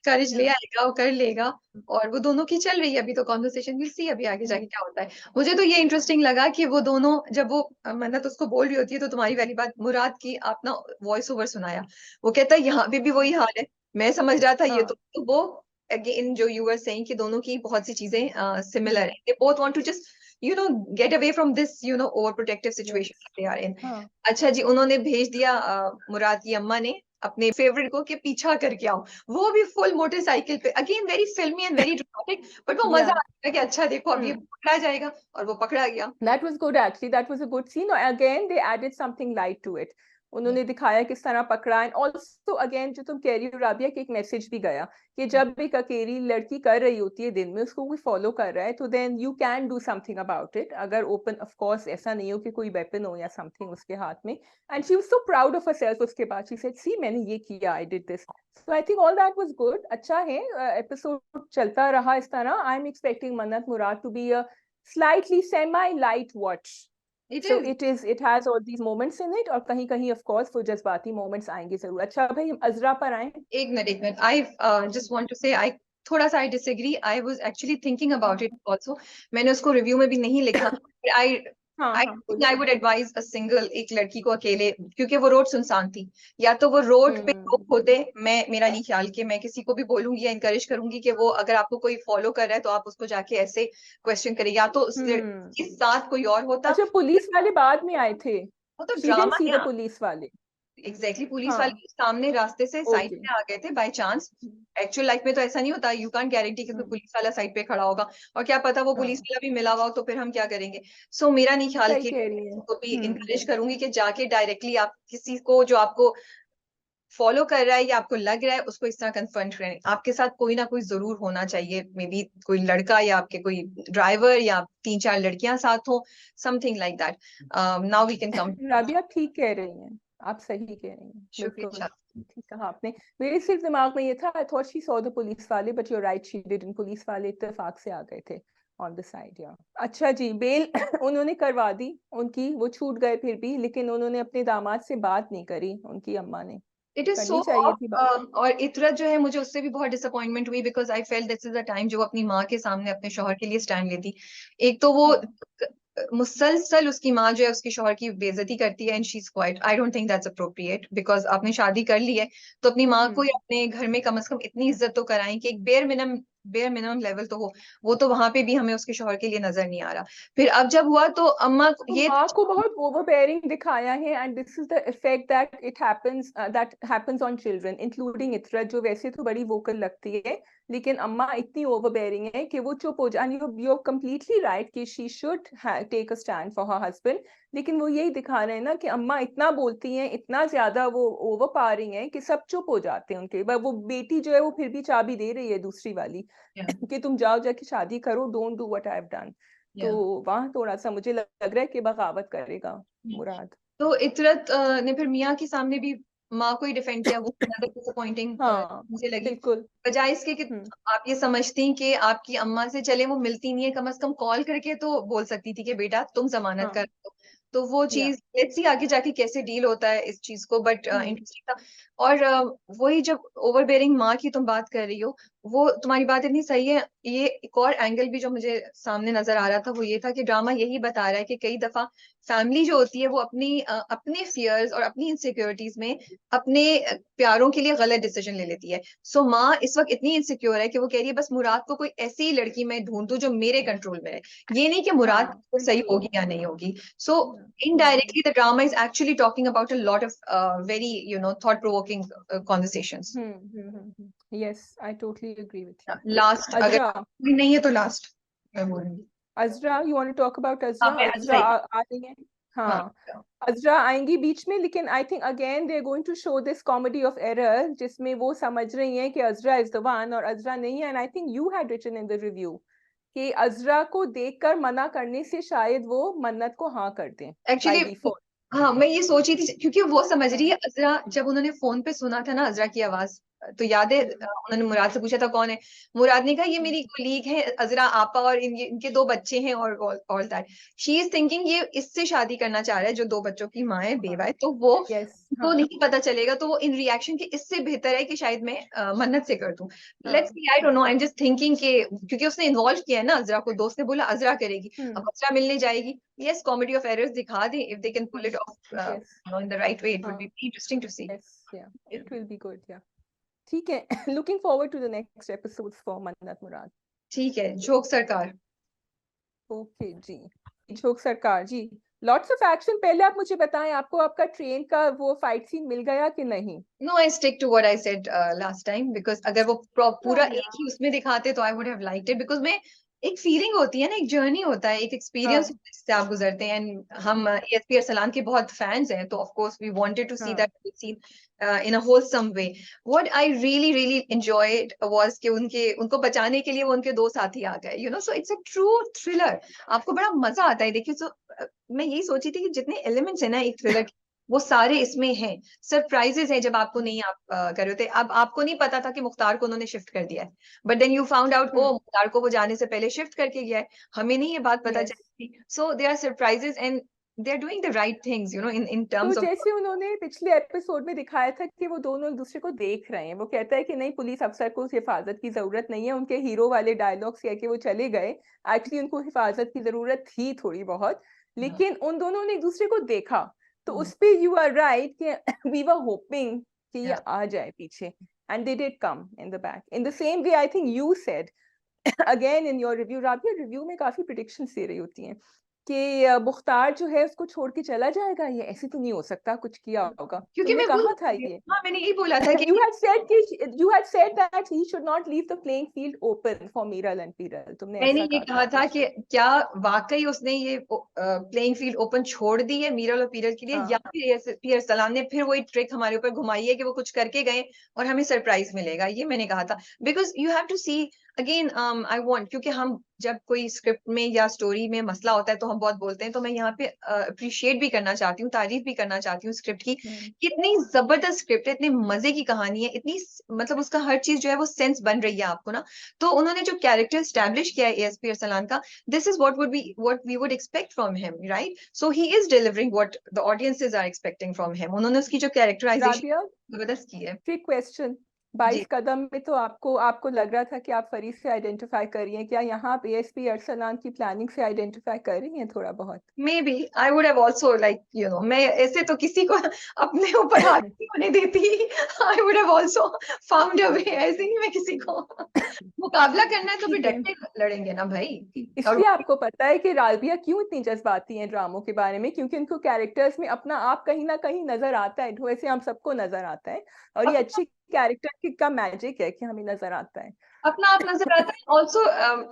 [SPEAKER 1] करेज ले आएगा, वो कर लेगा। और वो दोनों की चल रही है अभी तो कॉन्वर्सेशन, विल सी अभी आगे जाके क्या होता है। मुझे तो ये इंटरेस्टिंग लगा कि वो दोनों जब वो मन्नत उसको बोल रही होती है तो तुम्हारी वाली बात मुराद की आपने वॉइस ओवर सुनाया, वो कहता है यहाँ पे भी वही हाल है, मैं समझ रहा था ये तो वो अगेन जो यू आर सेइंग कि दोनों की बहुत सी चीजें सिमिलर है, they both want to just you know get away from this you know overprotective situation that they are in. अच्छा जी, उन्होंने भेज दिया मुराद की अम्मा ने अपने फेवरेट को कि पीछा करके आओ, वो भी फुल मोटरसाइकिल पे, अगेन वेरी फिल्मी एंड वेरी ड्रामेटिक, बट वो मजा आता है कि अच्छा देखो अब ये पकड़ा जाएगा, और वो पकड़ा गया।
[SPEAKER 2] That was good actually, that was a good scene. Again they added something light to it. उन्होंने दिखाया किस तरह पकड़ा। एंड ऑल्सो अगेन जो तुम कह रही हो राबिया कि एक मैसेज भी गया कि जब एक अकेली लड़की कर रही होती है दिन में, उसको कोई फॉलो कर रहा है, तो then you can do something about it. अगर ओपन ऑफ कोर्स ऐसा नहीं हो कि कोई वेपन हो या समथिंग उसके हाथ में। And she was so proud of herself. उसके बाद शी सेड सी मैंने ये किया, I did this. So I think all that was good. अच्छा है, एपिसोड चलता रहा इस तरह। आई am expecting Mannat Murad to be a slightly semi light watch. It has all these moments in it, और कहीं कहीं of course वो जज्बाती moments आएंगे जरूर। अच्छा भाई हम अजरा पर आए।
[SPEAKER 1] एक minute I just want to say I थोड़ा सा I disagree. I was actually thinking about it also. मैंने उसको रिव्यू में भी नहीं लिखा। I would advise a single, एक लड़की को अकेले, क्योंकि वो रोड सुनसान थी, या तो वो रोड पे लोग होते, मेरा नहीं ख्याल कि मैं किसी को भी बोलूंगी या इंकरेज करूंगी कि वो अगर आपको कोई फॉलो कर रहा है तो आप उसको जाके ऐसे क्वेश्चन करें, या तो उसके साथ कोई और होता।
[SPEAKER 2] अच्छा पुलिस वाले बाद में आए थे,
[SPEAKER 1] वो तो ड्रामा है।
[SPEAKER 2] पुलिस वाले
[SPEAKER 1] एग्जैक्टली पुलिस वाले सामने रास्ते से साइड में आ गए थे बाय चांस। एक्चुअल लाइफ में तो ऐसा नहीं होता, यू कांट गारंटी कि पुलिस वाला साइड पे खड़ा होगा, और क्या पता वो पुलिस वाला भी मिला हुआ हो, तो फिर हम क्या करेंगे। सो मेरा नहीं ख्याल कि तो भी इंकरेज करूंगी कि जाके डायरेक्टली आप किसी को जो आपको फॉलो कर रहा है या आपको लग रहा है उसको इस तरह कन्फ्रंट करें। आपके साथ कोई ना कोई जरूर होना चाहिए, मे बी कोई लड़का या आपके कोई ड्राइवर या 3-4 लड़कियां साथ हो, something like that. Now we can come.
[SPEAKER 2] Rabia ठीक कह रही हैं, आप सही कह रही हैं,
[SPEAKER 1] शुक्रिया,
[SPEAKER 2] ठीक कहा आपने। मेरे सिर्फ दिमाग में ये था, I thought she saw the police वाले, but you are right she didn't. Police वाले इत्तेफाक से आ गए थे ऑन द साइड। या अच्छा जी, बेल उन्होंने करवा दी उनकी, वो छूट गए फिर भी, लेकिन उन्होंने अपने दामाद से बात नहीं करी उनकी अम्मा ने।
[SPEAKER 1] It is so. और इतरत जो है मुझे उससे भी बहुत डिसअपॉइंटमेंट हुई, because I felt this is the time जो अपनी माँ के सामने अपने शौहर के लिए स्टैंड लेती। एक तो वो मुसलसल उसकी माँ जो है उसके शौहर की बेइज्जती करती है, and she is quite, I don't think that's appropriate, because आपने शादी कर ली है तो अपनी माँ को या अपने घर में कम से कम इतनी इज्जत तो कराएं कि एक bare minimum bare minimum level तो हो, वो तो वहां पे भी हमें उसके शौहर के लिए नजर नहीं आ रहा। फिर अब जब हुआ तो अम्मा
[SPEAKER 2] तो
[SPEAKER 1] ये
[SPEAKER 2] माँ को बहुत ओवरबेयरिंग दिखाया है, and this is the effect that happens on children including Itrat, जो वैसे तो बड़ी वोकल लगती है, लेकिन अम्मा इतनी ओवरबेयरिंग है कि वो चुप हो जाए। यू कंप्लीटली राइट कि she should take a stand for her husband, लेकिन वो यही दिखा रहे हैं ना कि अम्मा इतना बोलती हैं, इतना ज्यादा वो ओवर पावरिंग है कि सब चुप हो जाते हैं उनके। वो बेटी जो है वो फिर भी चाबी दे रही है दूसरी वाली कि तुम जाओ जाके शादी करो, don't do what I have done. तो वहां थोड़ा सा मुझे लग रहा है कि बगावत करेगा मुराद।
[SPEAKER 1] तो इतरत ने फिर मियाँ के सामने भी माँ को ही डिफेंड किया, वो ज्यादा डिसअपॉइंटिंग
[SPEAKER 2] हाँ
[SPEAKER 1] मुझे लगी।
[SPEAKER 2] बिल्कुल।
[SPEAKER 1] बजाय इसके कि आप ये समझती कि आपकी अम्मा से चले वो मिलती नहीं है, कम से कम कॉल करके तो बोल सकती थी कि बेटा तुम जमानत कर
[SPEAKER 2] हाँ
[SPEAKER 1] दो। तो वो
[SPEAKER 2] या
[SPEAKER 1] चीज लेट्स सी आगे जाके कैसे डील होता है इस चीज को, बट इंटरेस्टिंग था। और वही जब ओवरबेयरिंग माँ की तुम बात कर रही हो, वो तुम्हारी बात इतनी सही है। ये एक और एंगल भी जो मुझे सामने नजर आ रहा था वो ये था कि ड्रामा यही बता रहा है कि कई दफा फैमिली जो होती है वो अपने फियर्स और अपनी इनसिक्योरिटीज में अपने प्यारों के लिए गलत डिसीजन ले लेती है। सो माँ इस वक्त इतनी इनसिक्योर है कि वो कह रही है बस मुराद को कोई ऐसी लड़की मैं ढूंढ दूं जो मेरे कंट्रोल में है, ये नहीं कि मुराद
[SPEAKER 2] हाँ
[SPEAKER 1] तो सही होगी या नहीं होगी। सो
[SPEAKER 2] हम्म
[SPEAKER 1] indirectly the drama is actually talking about a lot of very thought provoking conversations.
[SPEAKER 2] Yes I totally agree with you.
[SPEAKER 1] Last अगर
[SPEAKER 2] अजरा,
[SPEAKER 1] कोई नहीं है तो लास्ट मैं बोलूंगी।
[SPEAKER 2] Azra you want to talk about
[SPEAKER 1] हाँ
[SPEAKER 2] अजरा?
[SPEAKER 1] मैं आज
[SPEAKER 2] अजरा
[SPEAKER 1] राइट।
[SPEAKER 2] आ रही है।
[SPEAKER 1] हाँ
[SPEAKER 2] हाँ अजरा आएंगी बीच में, लेकिन I think again they are going to show this comedy of error जिसमें वो समझ रही हैं कि अजरा इज द वन और अजरा नहीं है। And I think you had written in the review कि अजरा को देखकर मना करने से शायद वो मन्नत को हाँ कर दें बाय
[SPEAKER 1] एक्चुअली
[SPEAKER 2] डिफॉल्ट।
[SPEAKER 1] हाँ मैं ये सोच रही थी क्योंकि वो समझ रही है अजरा, जब उन्होंने फोन पे सुना था ना अजरा की आवाज, तो याद है उन्होंने मुराद से पूछा था कौन है, मुराद ने कहा ये मेरी कोलीग है अजरा आपा और इनके दो बच्चे हैं और all that. She is thinking ये इससे शादी करना चाह रहा है जो दो बच्चों की माँ है, बेवा है, तो वो
[SPEAKER 2] यस
[SPEAKER 1] तो
[SPEAKER 2] हाँ
[SPEAKER 1] नहीं पता चलेगा, तो वो इन रिएक्शन के इससे बेहतर है कि शायद मैं मन्नत से कर दूं। लेट्स
[SPEAKER 2] हाँ
[SPEAKER 1] see I don't know, I am just thinking के क्योंकि उसने इन्वॉल्व किया है ना अजरा को, दोस्त ने बोला अजरा करेगी, अब अजरा मिलने जाएगी। यस कॉमेडी ऑफ एरर्स दिखा दें if they can pull it off
[SPEAKER 2] yes
[SPEAKER 1] in the right way, it would
[SPEAKER 2] हाँ
[SPEAKER 1] be interesting to see.
[SPEAKER 2] Yes yeah it will be good yeah. ठीक है looking forward to the next episodes for Mannat Murad.
[SPEAKER 1] ठीक है joke सरकार।
[SPEAKER 2] Okay जी, झोंक सरकार जी। Lots of action. पहले आप मुझे बताएं, आपको आपका ट्रेन का वो फाइट सीन मिल गया कि नहीं?
[SPEAKER 1] No, I stick to what I said last time because अगर वो पूरा एक ही उसमें दिखाते तो I would have liked it because मैं एक फीलिंग होती है ना, एक जर्नी होता है, एक एक्सपीरियंस
[SPEAKER 2] हाँ
[SPEAKER 1] जिससे आप गुजरते हैं। And हम ESP अरसलान के बहुत फैंस हैं, तो of course we wanted to see
[SPEAKER 2] हाँ
[SPEAKER 1] that scene in a wholesome way. What I really enjoyed was कि उनको बचाने के लिए वो उनके दो साथी आ गए, so it's a true thriller. आपको बड़ा मजा आता है देखिए। मैं यही सोची थी कि जितने एलिमेंट्स है ना एक थ्रिलर वो सारे इसमें हैं। सरप्राइजेस है जब आपको नहीं आप कर रहे होते। अब आपको नहीं पता था कि मुख्तार को उन्होंने शिफ्ट कर दिया है, but then you found out oh Mukhtar को वो जाने से पहले शिफ्ट करके गया है, हमें नहीं ये बात पता
[SPEAKER 2] यस।
[SPEAKER 1] चली थी। So they are surprises and they are doing the right things in
[SPEAKER 2] तो
[SPEAKER 1] टर्म्स ऑफ।
[SPEAKER 2] जैसे उन्होंने पिछले एपिसोड में दिखाया था कि वो दोनों एक दूसरे को देख रहे हैं, वो कहता है कि नहीं पुलिस अफसर को हिफाजत की जरूरत नहीं है, उनके हीरो वाले डायलॉग्स कह के वो चले गए। एक्चुअली उनको हिफाजत की जरूरत थी थोड़ी बहुत, लेकिन उन दोनों ने एक दूसरे को देखा। तो उस पे यू आर राइट कि वी वर होपिंग कि ये आ जाए पीछे, and they did come in the back in the same way I think you said again in your review. Rabia review में काफी प्रिडिक्शंस दे रही होती हैं कि मुख्तार जो है उसको छोड़ के चला जाएगा, ये ऐसे तो नहीं हो सकता, कुछ किया होगा।
[SPEAKER 1] क्योंकि
[SPEAKER 2] तुमने
[SPEAKER 1] मैं
[SPEAKER 2] कहा था ये
[SPEAKER 1] हाँ मैंने यही बोला था कि
[SPEAKER 2] you had said that he should not leave the playing field open for Miral and Piral, तुमने
[SPEAKER 1] मैंने
[SPEAKER 2] ऐसा
[SPEAKER 1] ये
[SPEAKER 2] कहा
[SPEAKER 1] कहा
[SPEAKER 2] था
[SPEAKER 1] था
[SPEAKER 2] कुछ।
[SPEAKER 1] कि क्या वाकई उसने ये प्लेइंग फील्ड ओपन छोड़ दी है मीरल और पीरल के लिए, या
[SPEAKER 2] हाँ
[SPEAKER 1] फिर पी अरसलान ने फिर वही ट्रिक हमारे ऊपर घुमाई है कि वो कुछ करके गए और हमें सरप्राइज मिलेगा। ये मैंने कहा था because you have to see again I want, क्योंकि हम जब कोई स्क्रिप्ट में या स्टोरी में मसला होता है तो हम बहुत बोलते हैं, तो मैं यहाँ पे अप्रिशिएट भी करना चाहती हूँ, तारीफ भी करना चाहती हूँ स्क्रिप्ट की। कितनी जबरदस्त स्क्रिप्ट है, इतनी मजे की कहानी है, इतनी मतलब उसका हर चीज जो है वो सेंस बन रही है आपको ना। तो उन्होंने जो कैरेक्टर स्टैब्लिश किया है एएसपी अरसलान का, this is what we would expect from him, right? So he is delivering what the audiences are expecting from him. उन्होंने उसकी जो कैरेक्टराइजेशन
[SPEAKER 2] राबिया,
[SPEAKER 1] जबरदस्त की है।
[SPEAKER 2] ट्रिक क्वेश्चन, 22
[SPEAKER 1] जी
[SPEAKER 2] कदम में तो आपको लग रहा था कि आप फरीद से आइडेंटिफाई कर रही हैं, क्या यहाँ आप एएसपी अरसलान की प्लानिंग से आइडेंटिफाई कर रही हैं थोड़ा बहुत?
[SPEAKER 1] Maybe I would have also like मैं ऐसे तो किसी को अपने ऊपर हाथ नहीं होने देती। I would have also found a way, ऐसे नहीं मैं किसी को मुकाबला करना है तो फिर
[SPEAKER 2] ठीक है,
[SPEAKER 1] डट के लड़ेंगे ना भाई। और
[SPEAKER 2] इसलिए आपको पता है कि राबिया क्यों इतनी जज्बाती हैं ड्रामों के बारे में, क्योंकि उनको कैरेक्टर्स में अपना आप कहीं ना कहीं नजर आता है, वैसे हम सबको नजर आता है, और ये अच्छी कैरेक्टर का मैजिक है कि हमें नजर आता है।
[SPEAKER 1] अपना आप नजर आता है ऑल्सो।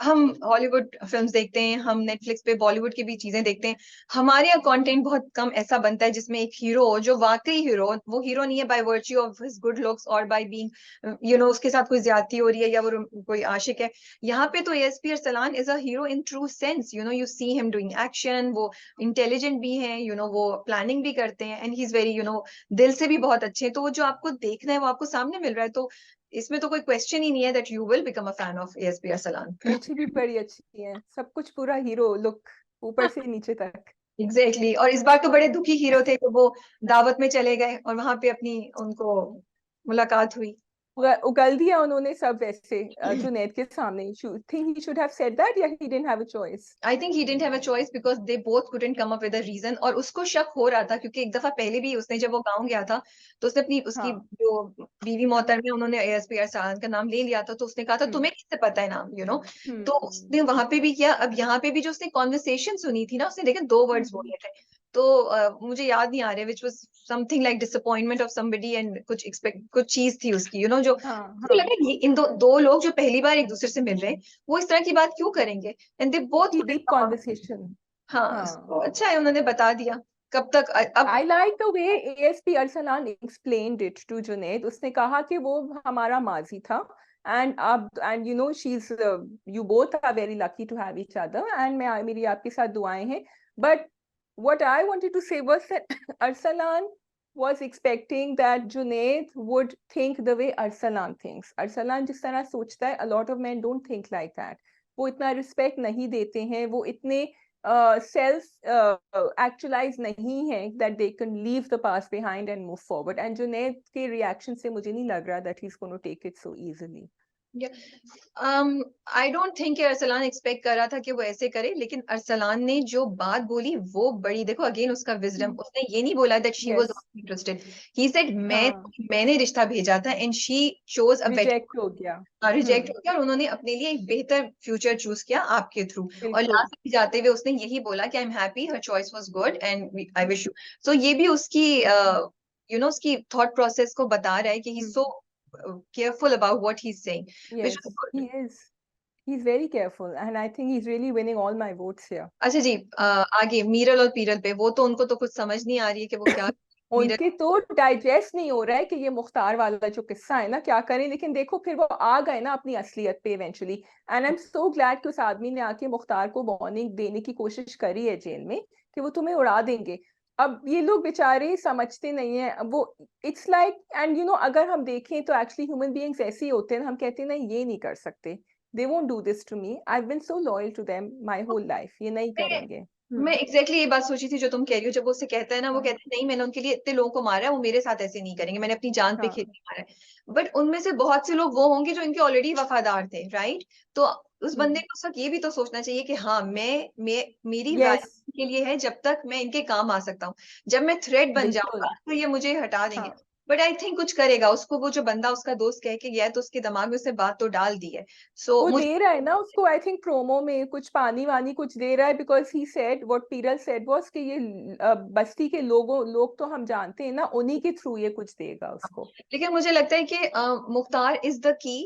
[SPEAKER 1] हम हॉलीवुड फिल्म्स देखते हैं, हम नेटफ्लिक्स पे बॉलीवुड की भी चीजें देखते हैं। हमारे यहाँ कंटेंट बहुत कम ऐसा बनता है जिसमें एक हीरो हो जो वाकई हीरो, वो हीरो नहीं है by virtue of his good looks और बाय बीइंग उसके साथ कोई ज्यादती हो रही है या वो कोई आशिक है। यहाँ पे तो ASP Arsalan is a hero in true sense. You see him doing action, वो इंटेलिजेंट भी है, वो प्लानिंग भी करते हैं, एंड ही इज वेरी दिल से भी बहुत अच्छे हैं। तो वो जो आपको देखना है वो आपको सामने मिल रहा है, तो इसमें तो कोई क्वेश्चन ही नहीं है that you will become a fan of ASP Arsalan.
[SPEAKER 2] अच्छी भी बड़ी अच्छी है, सब कुछ पूरा हीरो लुक ऊपर से नीचे तक।
[SPEAKER 1] एग्जैक्टली और इस बार तो बड़े दुखी हीरो थे, तो वो दावत में चले गए और वहां पे अपनी उनको मुलाकात हुई।
[SPEAKER 2] उगल दिया उन्होंने सब वैसे जुनैद के सामने। Think he should have said that, या he didn't have a choice?
[SPEAKER 1] I think he didn't have a choice because they both couldn't come up with a reason. और उसको शक हो रहा था क्योंकि एक दफा पहले भी उसने जब वो गाँव गया था तो उसने अपनी उसकी
[SPEAKER 2] हाँ।
[SPEAKER 1] जो बीवी मोहतरम है उन्होंने एएसपी अरसलान का नाम ले लिया था, तो उसने कहा था
[SPEAKER 2] हम्म
[SPEAKER 1] तुम्हें किससे पता है नाम तो
[SPEAKER 2] हम्म
[SPEAKER 1] उसने वहां पे भी किया। अब यहाँ पे भी जो उसने कॉन्वर्सेशन सुनी थी ना, उसने देखा 2 वर्ड्स
[SPEAKER 2] हम्म।
[SPEAKER 1] बोले थे। तो मुझे याद नहीं आ रहे, which was something like disappointment of somebody and कुछ एक्सपेक्ट कुछ चीज थी उसकी जो
[SPEAKER 2] हाँ
[SPEAKER 1] मुझे
[SPEAKER 2] हाँ।
[SPEAKER 1] लगा ये इन दो लोग जो पहली बार एक दूसरे से मिल रहे हैं वो इस तरह की बात क्यों करेंगे, एंड दे बोथ
[SPEAKER 2] की
[SPEAKER 1] couldn't
[SPEAKER 2] deep
[SPEAKER 1] come up।
[SPEAKER 2] Conversation.
[SPEAKER 1] हाँ
[SPEAKER 2] हाँ।
[SPEAKER 1] तो अच्छा है उन्होंने बता दिया कब तक अब।
[SPEAKER 2] I like the way ASP Arsalan explained it to Junaid. उसने कहा कि वो हमारा माजी था, and you know she's you both are very lucky to have each other, and मेरी आपके साथ दुआएं हैं। But what I wanted to say was that Arsalan was expecting that Junaid would think the way Arsalan thinks. Arsalan जिस तरह सोचता है, a lot of men don't think like that. वो इतना रिस्पेक्ट नहीं देते हैं, वो इतने सेल्फ एक्चुअलाइज नहीं है that they can leave the past behind and move forward. And Junaid के रिएक्शन से मुझे नहीं लग रहा that he's going to take it so easily.
[SPEAKER 1] I don't think Arsalan expect कर रहा था कि वो ऐसे करे, लेकिन अरसलान ने जो बात बोली वो बड़ी, देखो अगेन उसका विजडम। उसने ये नहीं बोला that she was
[SPEAKER 2] Yes.
[SPEAKER 1] Interested, he said
[SPEAKER 2] हाँ,
[SPEAKER 1] मैंने रिश्ता भेजा था and she chose a
[SPEAKER 2] reject हो गया।
[SPEAKER 1] रिजेक्ट हो गया और उन्होंने अपने लिए एक बेहतर फ्यूचर चूज किया आपके थ्रू। और
[SPEAKER 2] बिल्कुल।
[SPEAKER 1] लास्ट में जाते हुए उसने यही बोला कि I am happy her choice was good and I wish you. So ये भी उसकी उसकी थॉट प्रोसेस को बता रहा है कि he so careful about what he is saying, which
[SPEAKER 2] Yes,
[SPEAKER 1] is good.
[SPEAKER 2] he is. He's very careful, and I think he's really winning all my votes here.
[SPEAKER 1] अच्छा जी, आगे मीरल और पीरल पे, वो तो उनको तो कुछ समझ नहीं आ रही है कि वो क्या मीरल।
[SPEAKER 2] उनके तो डाइजेस्ट नहीं हो रहा है कि ये मुख्तार वाला जो किस्सा है ना, क्या करें। लेकिन देखो फिर वो आ गए ना अपनी असलियत पे eventually, and I am so glad कि उस आदमी ने आके मुख्तार को वार्निंग देने की कोशिश करी है जेल में कि वो तुम्हें उड़ा देंगे। अब ये लोग बेचारे समझते नहीं है। अब वो इट्स लाइक, एंड अगर हम देखें तो एक्चुअली ह्यूमन बीइंग्स ऐसे ही होते हैं। हम कहते हैं नहीं ये नहीं कर सकते, they won't do this to me, I have been so loyal to them my whole life, ये नहीं
[SPEAKER 1] मैं
[SPEAKER 2] करेंगे।
[SPEAKER 1] मैं एग्जैक्टली ये बात सोची थी जो तुम कह रही हो। जब वो उससे कहता है ना, वो
[SPEAKER 2] हाँ
[SPEAKER 1] कहते हैं नहीं मैंने उनके लिए इतने लोगों को मारा है, वो मेरे साथ ऐसे नहीं करेंगे, मैंने अपनी जान पे खेल
[SPEAKER 2] हाँ।
[SPEAKER 1] के मारा है। बट उनमें से बहुत से लोग वो होंगे जो इनके ऑलरेडी वफादार थे, राइट? तो उस बंदे को उस वक्त ये भी तो सोचना चाहिए कि हाँ मैं मेरी
[SPEAKER 2] यस,
[SPEAKER 1] वैल्यू के लिए है जब तक मैं इनके काम आ सकता हूँ। जब मैं थ्रेट बन
[SPEAKER 2] बिल्कुल।
[SPEAKER 1] जाऊंगा तो ये मुझे हटा देंगे।
[SPEAKER 2] हाँ,
[SPEAKER 1] बट आई थिंक कुछ करेगा उसको, वो जो बंदा उसका दोस्त कह के गया है तो उसके दिमाग में उसने बात तो डाल दी है। सो
[SPEAKER 2] वो
[SPEAKER 1] मुझे
[SPEAKER 2] दे रहा है ना उसको, आई थिंक प्रोमो में कुछ पानी वानी कुछ दे रहा है, because he said what Peeral said was कि ये बस्ती के लोग तो हम जानते हैं ना, उन्हीं के थ्रू ये कुछ देगा उसको।
[SPEAKER 1] लेकिन मुझे लगता है कि मुख्तार इज द की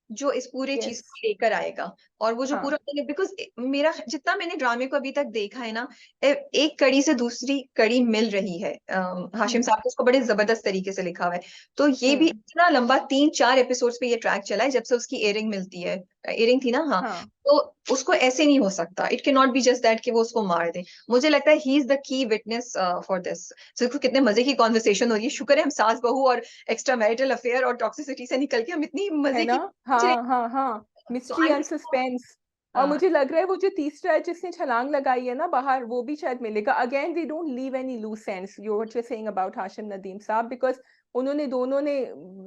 [SPEAKER 1] जो इस पूरे चीज
[SPEAKER 2] यस।
[SPEAKER 1] को लेकर आएगा। और वो जो
[SPEAKER 2] हाँ।
[SPEAKER 1] पूरा, बिकॉज मेरा जितना मैंने ड्रामे को अभी तक देखा है ना, एक कड़ी से दूसरी कड़ी मिल रही है। हाशिम
[SPEAKER 2] हम्म
[SPEAKER 1] साहब ने उसको बड़े जबरदस्त तरीके से लिखा हुआ है। तो ये भी
[SPEAKER 2] हम्म।
[SPEAKER 1] इतना लंबा 3-4 एपिसोड्स पे ये ट्रैक चला है जब से उसकी एयरिंग मिलती है। एयरिंग थी ना, हाँ।
[SPEAKER 2] हाँ।
[SPEAKER 1] तो उसको ऐसे नहीं हो सकता, it can not be just that कि वो उसको मार दे। मुझे लगता है ही is the key witness for this. देखो कितने मजे की कॉन्वर्सेशन हो रही है, शुक्र है हम सास बहू और एक्स्ट्रा मैरिटल अफेयर और टॉक्सिसिटी से निकल के हम इतनी
[SPEAKER 2] है
[SPEAKER 1] मजे
[SPEAKER 2] ना।
[SPEAKER 1] की
[SPEAKER 2] हाँ हाँ हाँ।
[SPEAKER 1] सो
[SPEAKER 2] मिस्ट्री
[SPEAKER 1] आई
[SPEAKER 2] एंड सस्पेंस। और मुझे लग रहा है वो जो तीसरा है जिसने छलांग लगाई है ना बाहर, वो भी शायद मिलेगा। Again they don't leave any loose ends, you what you saying about Hashim Nadeem Sahab, because उन्होंने दोनों ने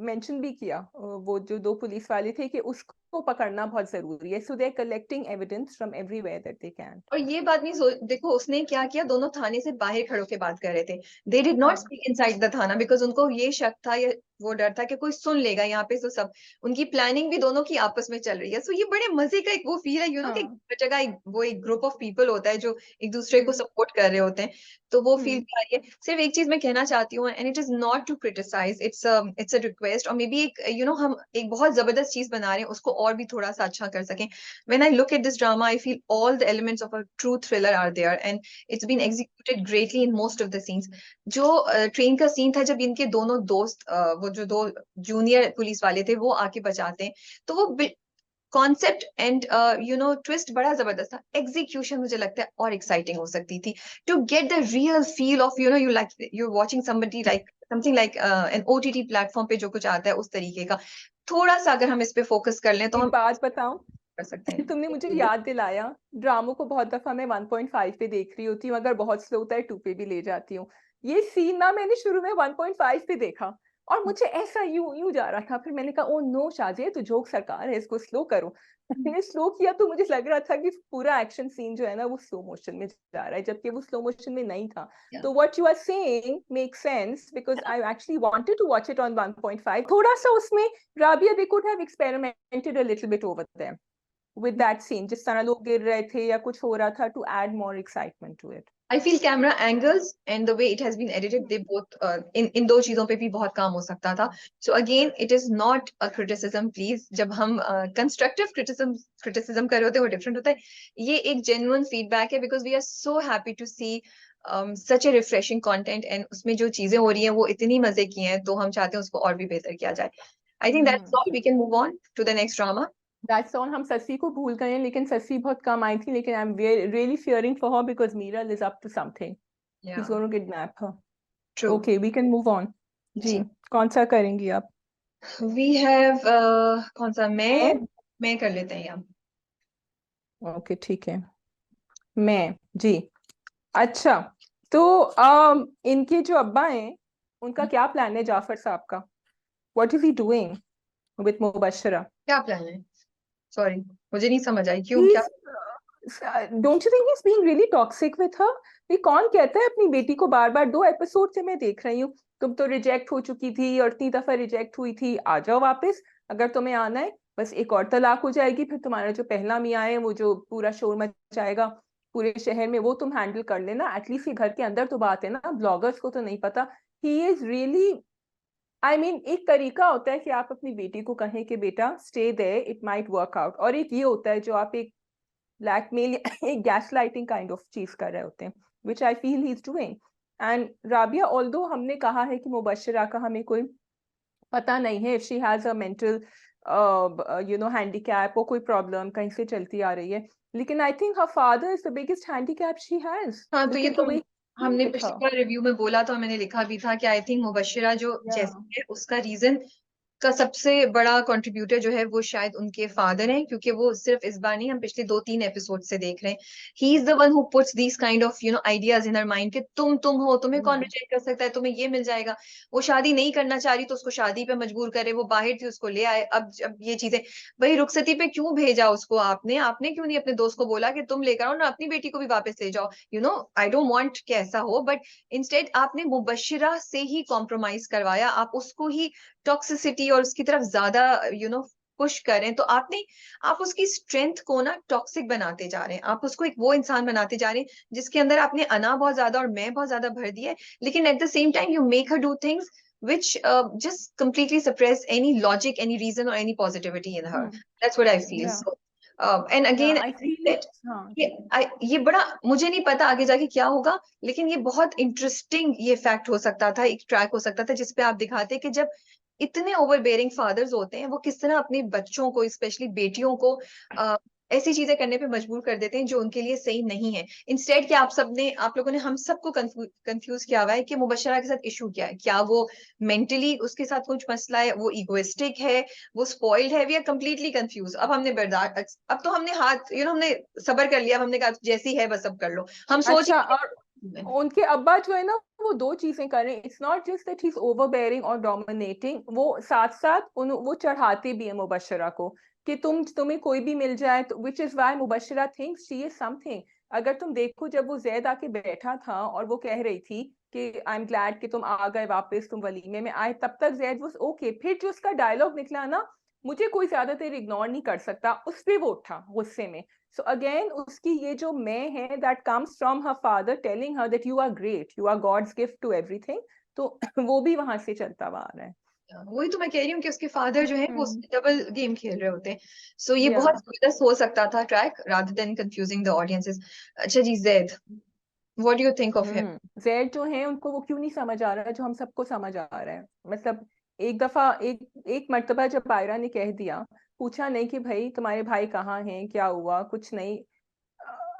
[SPEAKER 2] मेंशन भी किया, वो जो 2 पुलिस वाले थे, कि उसको पकड़ना बहुत जरूरी है, so they are collecting evidence from everywhere that they can.
[SPEAKER 1] और ये बात नहीं देखो उसने क्या किया, दोनों थाने से बाहर खड़े होकर बात कर रहे थे। दे डिड नॉट
[SPEAKER 2] हाँ
[SPEAKER 1] स्पीक इनसाइड द थाना बिकॉज उनको ये शक था या वो डर था कि कोई सुन लेगा यहाँ पे, तो सब उनकी प्लानिंग भी दोनों की आपस में चल रही है। सो ये बड़े मजे का एक वो फील है, कि
[SPEAKER 2] हाँ।
[SPEAKER 1] हर जगह वो एक ग्रुप ऑफ पीपल होता है जो एक दूसरे को सपोर्ट कर रहे होते हैं। तो वो फील
[SPEAKER 2] हम्म।
[SPEAKER 1] भी आ रही है। सिर्फ एक चीज मैं कहना चाहती हूँ, and it is not to criticize, it's a request, और मे बी एक हम एक बहुत जबरदस्त चीज बना रहे हैं, उसको और भी थोड़ा सा अच्छा कर सकें। When I look at this drama, I feel all the elements of a true thriller are there, and it's been executed greatly in most of the scenes. जो ट्रेन का सीन था, जब इनके दोनों दोस्त वो जो 2 जूनियर पुलिस वाले थे, वो आके बचाते हैं, तो वो कॉन्सेप्ट एंड ट्विस्ट बड़ा जबरदस्त था। एग्जीक्यूशन मुझे लगता है और एक्साइटिंग हो सकती थी, to get the real feel of you like you watching somebody like something like an OTT platform पे जो कुछ आता है उस तरीके का। थोड़ा सा अगर हम इस पे फोकस कर लें तो
[SPEAKER 2] एक
[SPEAKER 1] हम
[SPEAKER 2] बात बताऊं,
[SPEAKER 1] कर सकते हैं।
[SPEAKER 2] तुमने मुझे याद दिलाया, ड्रामों को बहुत दफा मैं 1.5 पे देख रही होती हूँ, अगर बहुत स्लो होता है 2 पे भी ले जाती हूँ। ये सीन ना मैंने शुरू में 1.5 पे देखा, और मुझे ऐसा यूं यूं जा रहा था, फिर मैंने कहा ओ नो शाजिया, तो जोक सरकार है, इसको स्लो करो। मैंने स्लो किया तो मुझे लग रहा था कि पूरा एक्शन सीन जो है ना वो स्लो मोशन में जा रहा है, जबकि वो स्लो मोशन में नहीं था।
[SPEAKER 1] Yeah.
[SPEAKER 2] तो what you are saying make sense, because I actually wanted to watch it on 1.5। थोड़ा सा उसमें Rabia they could have experimented a little bit over there with that scene, जिस तरह लोग गिर रहे थे या कुछ हो रहा था, to add more excitement to it.
[SPEAKER 1] I feel camera angles and the way it has been edited, they both in दो चीजों पे भी बहुत काम हो सकता था. So again, it is not a criticism, please. जब हम constructive criticism कर रहे होते हैं, वो different होता है. ये एक genuine feedback है, because we are so happy to see such a refreshing content, and उसमें जो चीजें हो रही हैं वो इतनी मजे की हैं, तो हम चाहते हैं उसको और भी बेहतर किया जाए. I think that's all. We can move on to the next drama.
[SPEAKER 2] That's all. हम ससी को भूल गए हैं, लेकिन ससी बहुत कम आई थी, लेकिन I'm really fearing for her because Meeral is up to something. He's
[SPEAKER 1] Yeah,
[SPEAKER 2] going to kidnap her.
[SPEAKER 1] true.
[SPEAKER 2] Okay, we can move on. जी,
[SPEAKER 1] जी.
[SPEAKER 2] कौन सा करेंगी आप?
[SPEAKER 1] We have कौन सा,
[SPEAKER 2] मैं?
[SPEAKER 1] मैं कर लेते हैं यहाँ.
[SPEAKER 2] Okay, ठीक है, मैं जी। अच्छा, तो इनके जो अब्बा हैं, उनका क्या प्लान है जाफर साहब का? What is he doing with Mubashra?
[SPEAKER 1] क्या प्लान है? सॉरी, मुझे नहीं समझ आई, क्यों, क्या?
[SPEAKER 2] He's, don't you think he's being really toxic with her? ये कौन कहता है अपनी बेटी को बार बार, 2 एपिसोड से मैं देख रही हूँ, तुम तो रिजेक्ट हो चुकी थी और इतनी दफा रिजेक्ट हुई थी, आ जाओ वापस अगर तुम्हें आना है, बस एक और तलाक हो जाएगी, फिर तुम्हारा जो पहला मियाँ है वो जो पूरा शोर मचाएगा पूरे शहर में, वो तुम हैंडल कर लेना, एटलीस्ट ये घर के अंदर तो बात है ना, ब्लॉगर्स को तो नहीं पता। He is really, I mean, एक तरीका होता है कि आप अपनी बेटी को कहें कि बेटा stay there, it might work out, और एक ये होता है जो आप एक ब्लैकमेल एक गैसलाइटिंग काइंड ऑफ चीज कर रहे होते हैं, which I feel he is doing. And Rabia, although हमने कहा है कि मुबशरा का हमें कोई पता नहीं है, if she has a mental handicap, वो कोई प्रॉब्लम कहीं से चलती आ रही है, लेकिन I think her father is the biggest handicap she has.
[SPEAKER 1] हाँ, तो
[SPEAKER 2] लुक
[SPEAKER 1] ये
[SPEAKER 2] एट
[SPEAKER 1] तो
[SPEAKER 2] द वे
[SPEAKER 1] हमने
[SPEAKER 2] विद
[SPEAKER 1] पिछली
[SPEAKER 2] हर।
[SPEAKER 1] बार रिव्यू में बोला था, मैंने लिखा भी था कि आई थिंक मुबशिरा जो
[SPEAKER 2] या
[SPEAKER 1] जैसी है, उसका रीजन का सबसे बड़ा कंट्रीब्यूटर जो है वो शायद उनके फादर हैं, क्योंकि वो सिर्फ इस बार नहीं, हम पिछले 2-3 एपिसोड से देख रहे हैं, he is the one who puts these kind of ideas in her mind, कि तुम हो, तुम्हें कौन रिजेक्ट कर सकता है, तुम्हें ये मिल जाएगा। वो शादी नहीं करना चाह रही तो उसको शादी पे मजबूर करे, वो बाहर थी उसको ले आए, अब ये चीजें, वही रुखसती पे क्यों भेजा उसको, आपने क्यों नहीं अपने दोस्त को बोला कि तुम लेकर आओ ना, अपनी बेटी को भी वापस ले जाओ, आई डोंट वांट कि ऐसा हो, बट इंस्टेड आपने मुबशिरा से ही कॉम्प्रोमाइज करवाया, आप उसको ही टॉक्सिसिटी और उसकी तरफ ज्यादा पुश करें, तो आप उसकी स्ट्रेंथ को ना टॉक्सिक बनाते जा रहे हैं, आप उसको एक वो इंसान बनाते जा रहे हैं जिसके अंदर आपने अना बहुत ज्यादा और मैं बहुत ज्यादा भर दिया है, लेकिन eight the same time you make her do things which just completely suppress any logic, any reason, or any positivity in her. That's what I feel.
[SPEAKER 2] या
[SPEAKER 1] So, and
[SPEAKER 2] या
[SPEAKER 1] again,
[SPEAKER 2] I
[SPEAKER 1] I think
[SPEAKER 2] feel,
[SPEAKER 1] that
[SPEAKER 2] हाँ
[SPEAKER 1] ये ये बड़ा, मुझे नहीं पता आगे जाके क्या होगा, लेकिन ये बहुत इंटरेस्टिंग ये फैक्ट हो सकता था, एक ट्रैक हो सकता था जिसपे आप दिखाते कि जब इतने ओवरबेयरिंग फादर्स होते हैं, वो किस तरह अपने बच्चों को, स्पेशली बेटियों को ऐसी चीजें करने पे मजबूर कर देते हैं जो उनके लिए सही नहीं है। इंस्टेड कि आप लोगों ने हम सबको कंफ्यूज किया हुआ है कि मुबशरा के साथ इशू क्या है, क्या वो मेंटली उसके साथ कुछ मसला है, वो इगोइस्टिक है, वो स्पॉइल्ड है, वी आर कंप्लीटली कंफ्यूज। अब हमने बर्दाश्त, अब तो हमने हाथ हमने सबर कर लिया, अब हमने कहा जैसी है बस अब कर लो, हम सोच
[SPEAKER 2] अच्छा, और उनके अब्बा जो है ना, वो दो चीजें करें, it's not just that he is overbearing और डोमिनेटिंग, वो साथ साथ वो चढ़ाते भी है मुबशरा को कि तुम्हें कोई भी मिल जाए, तो which is why Mubashra thinks she is something. अगर तुम देखो जब वो जैद आके बैठा था और वो कह रही थी कि आई एम ग्लैड कि तुम आ गए वापस, तुम वलीमे में आए, तब तक जैद वाज ओके। फिर जो उसका डायलॉग निकला ना, मुझे कोई ज्यादा देर इग्नोर नहीं कर सकता, उस पे वो उठा गुस्से में। So again, उसकी ये जो मैं है, that comes from her father telling her that you are great, you are God's gift to everything. तो वो भी वहां से चलता हुआ आ रहा है।
[SPEAKER 1] वही तो मैं कह रही हूँ कि उसके फादर जो है वो
[SPEAKER 2] हम्म,
[SPEAKER 1] डबल गेम खेल रहे होते हैं। सो ये
[SPEAKER 2] या
[SPEAKER 1] बहुत जबरदस्त हो सकता था track, rather than confusing the audiences. अच्छा जी, Zaid, what do you think of him?
[SPEAKER 2] Zaid जो है उनको वो क्यों नहीं समझ आ रहा है जो हम सबको समझ आ रहा है। मतलब एक दफा एक मर्तबा जब आयरा ने कह दिया, पूछा नहीं कि भाई तुम्हारे भाई कहाँ हैं, क्या हुआ, कुछ नहीं।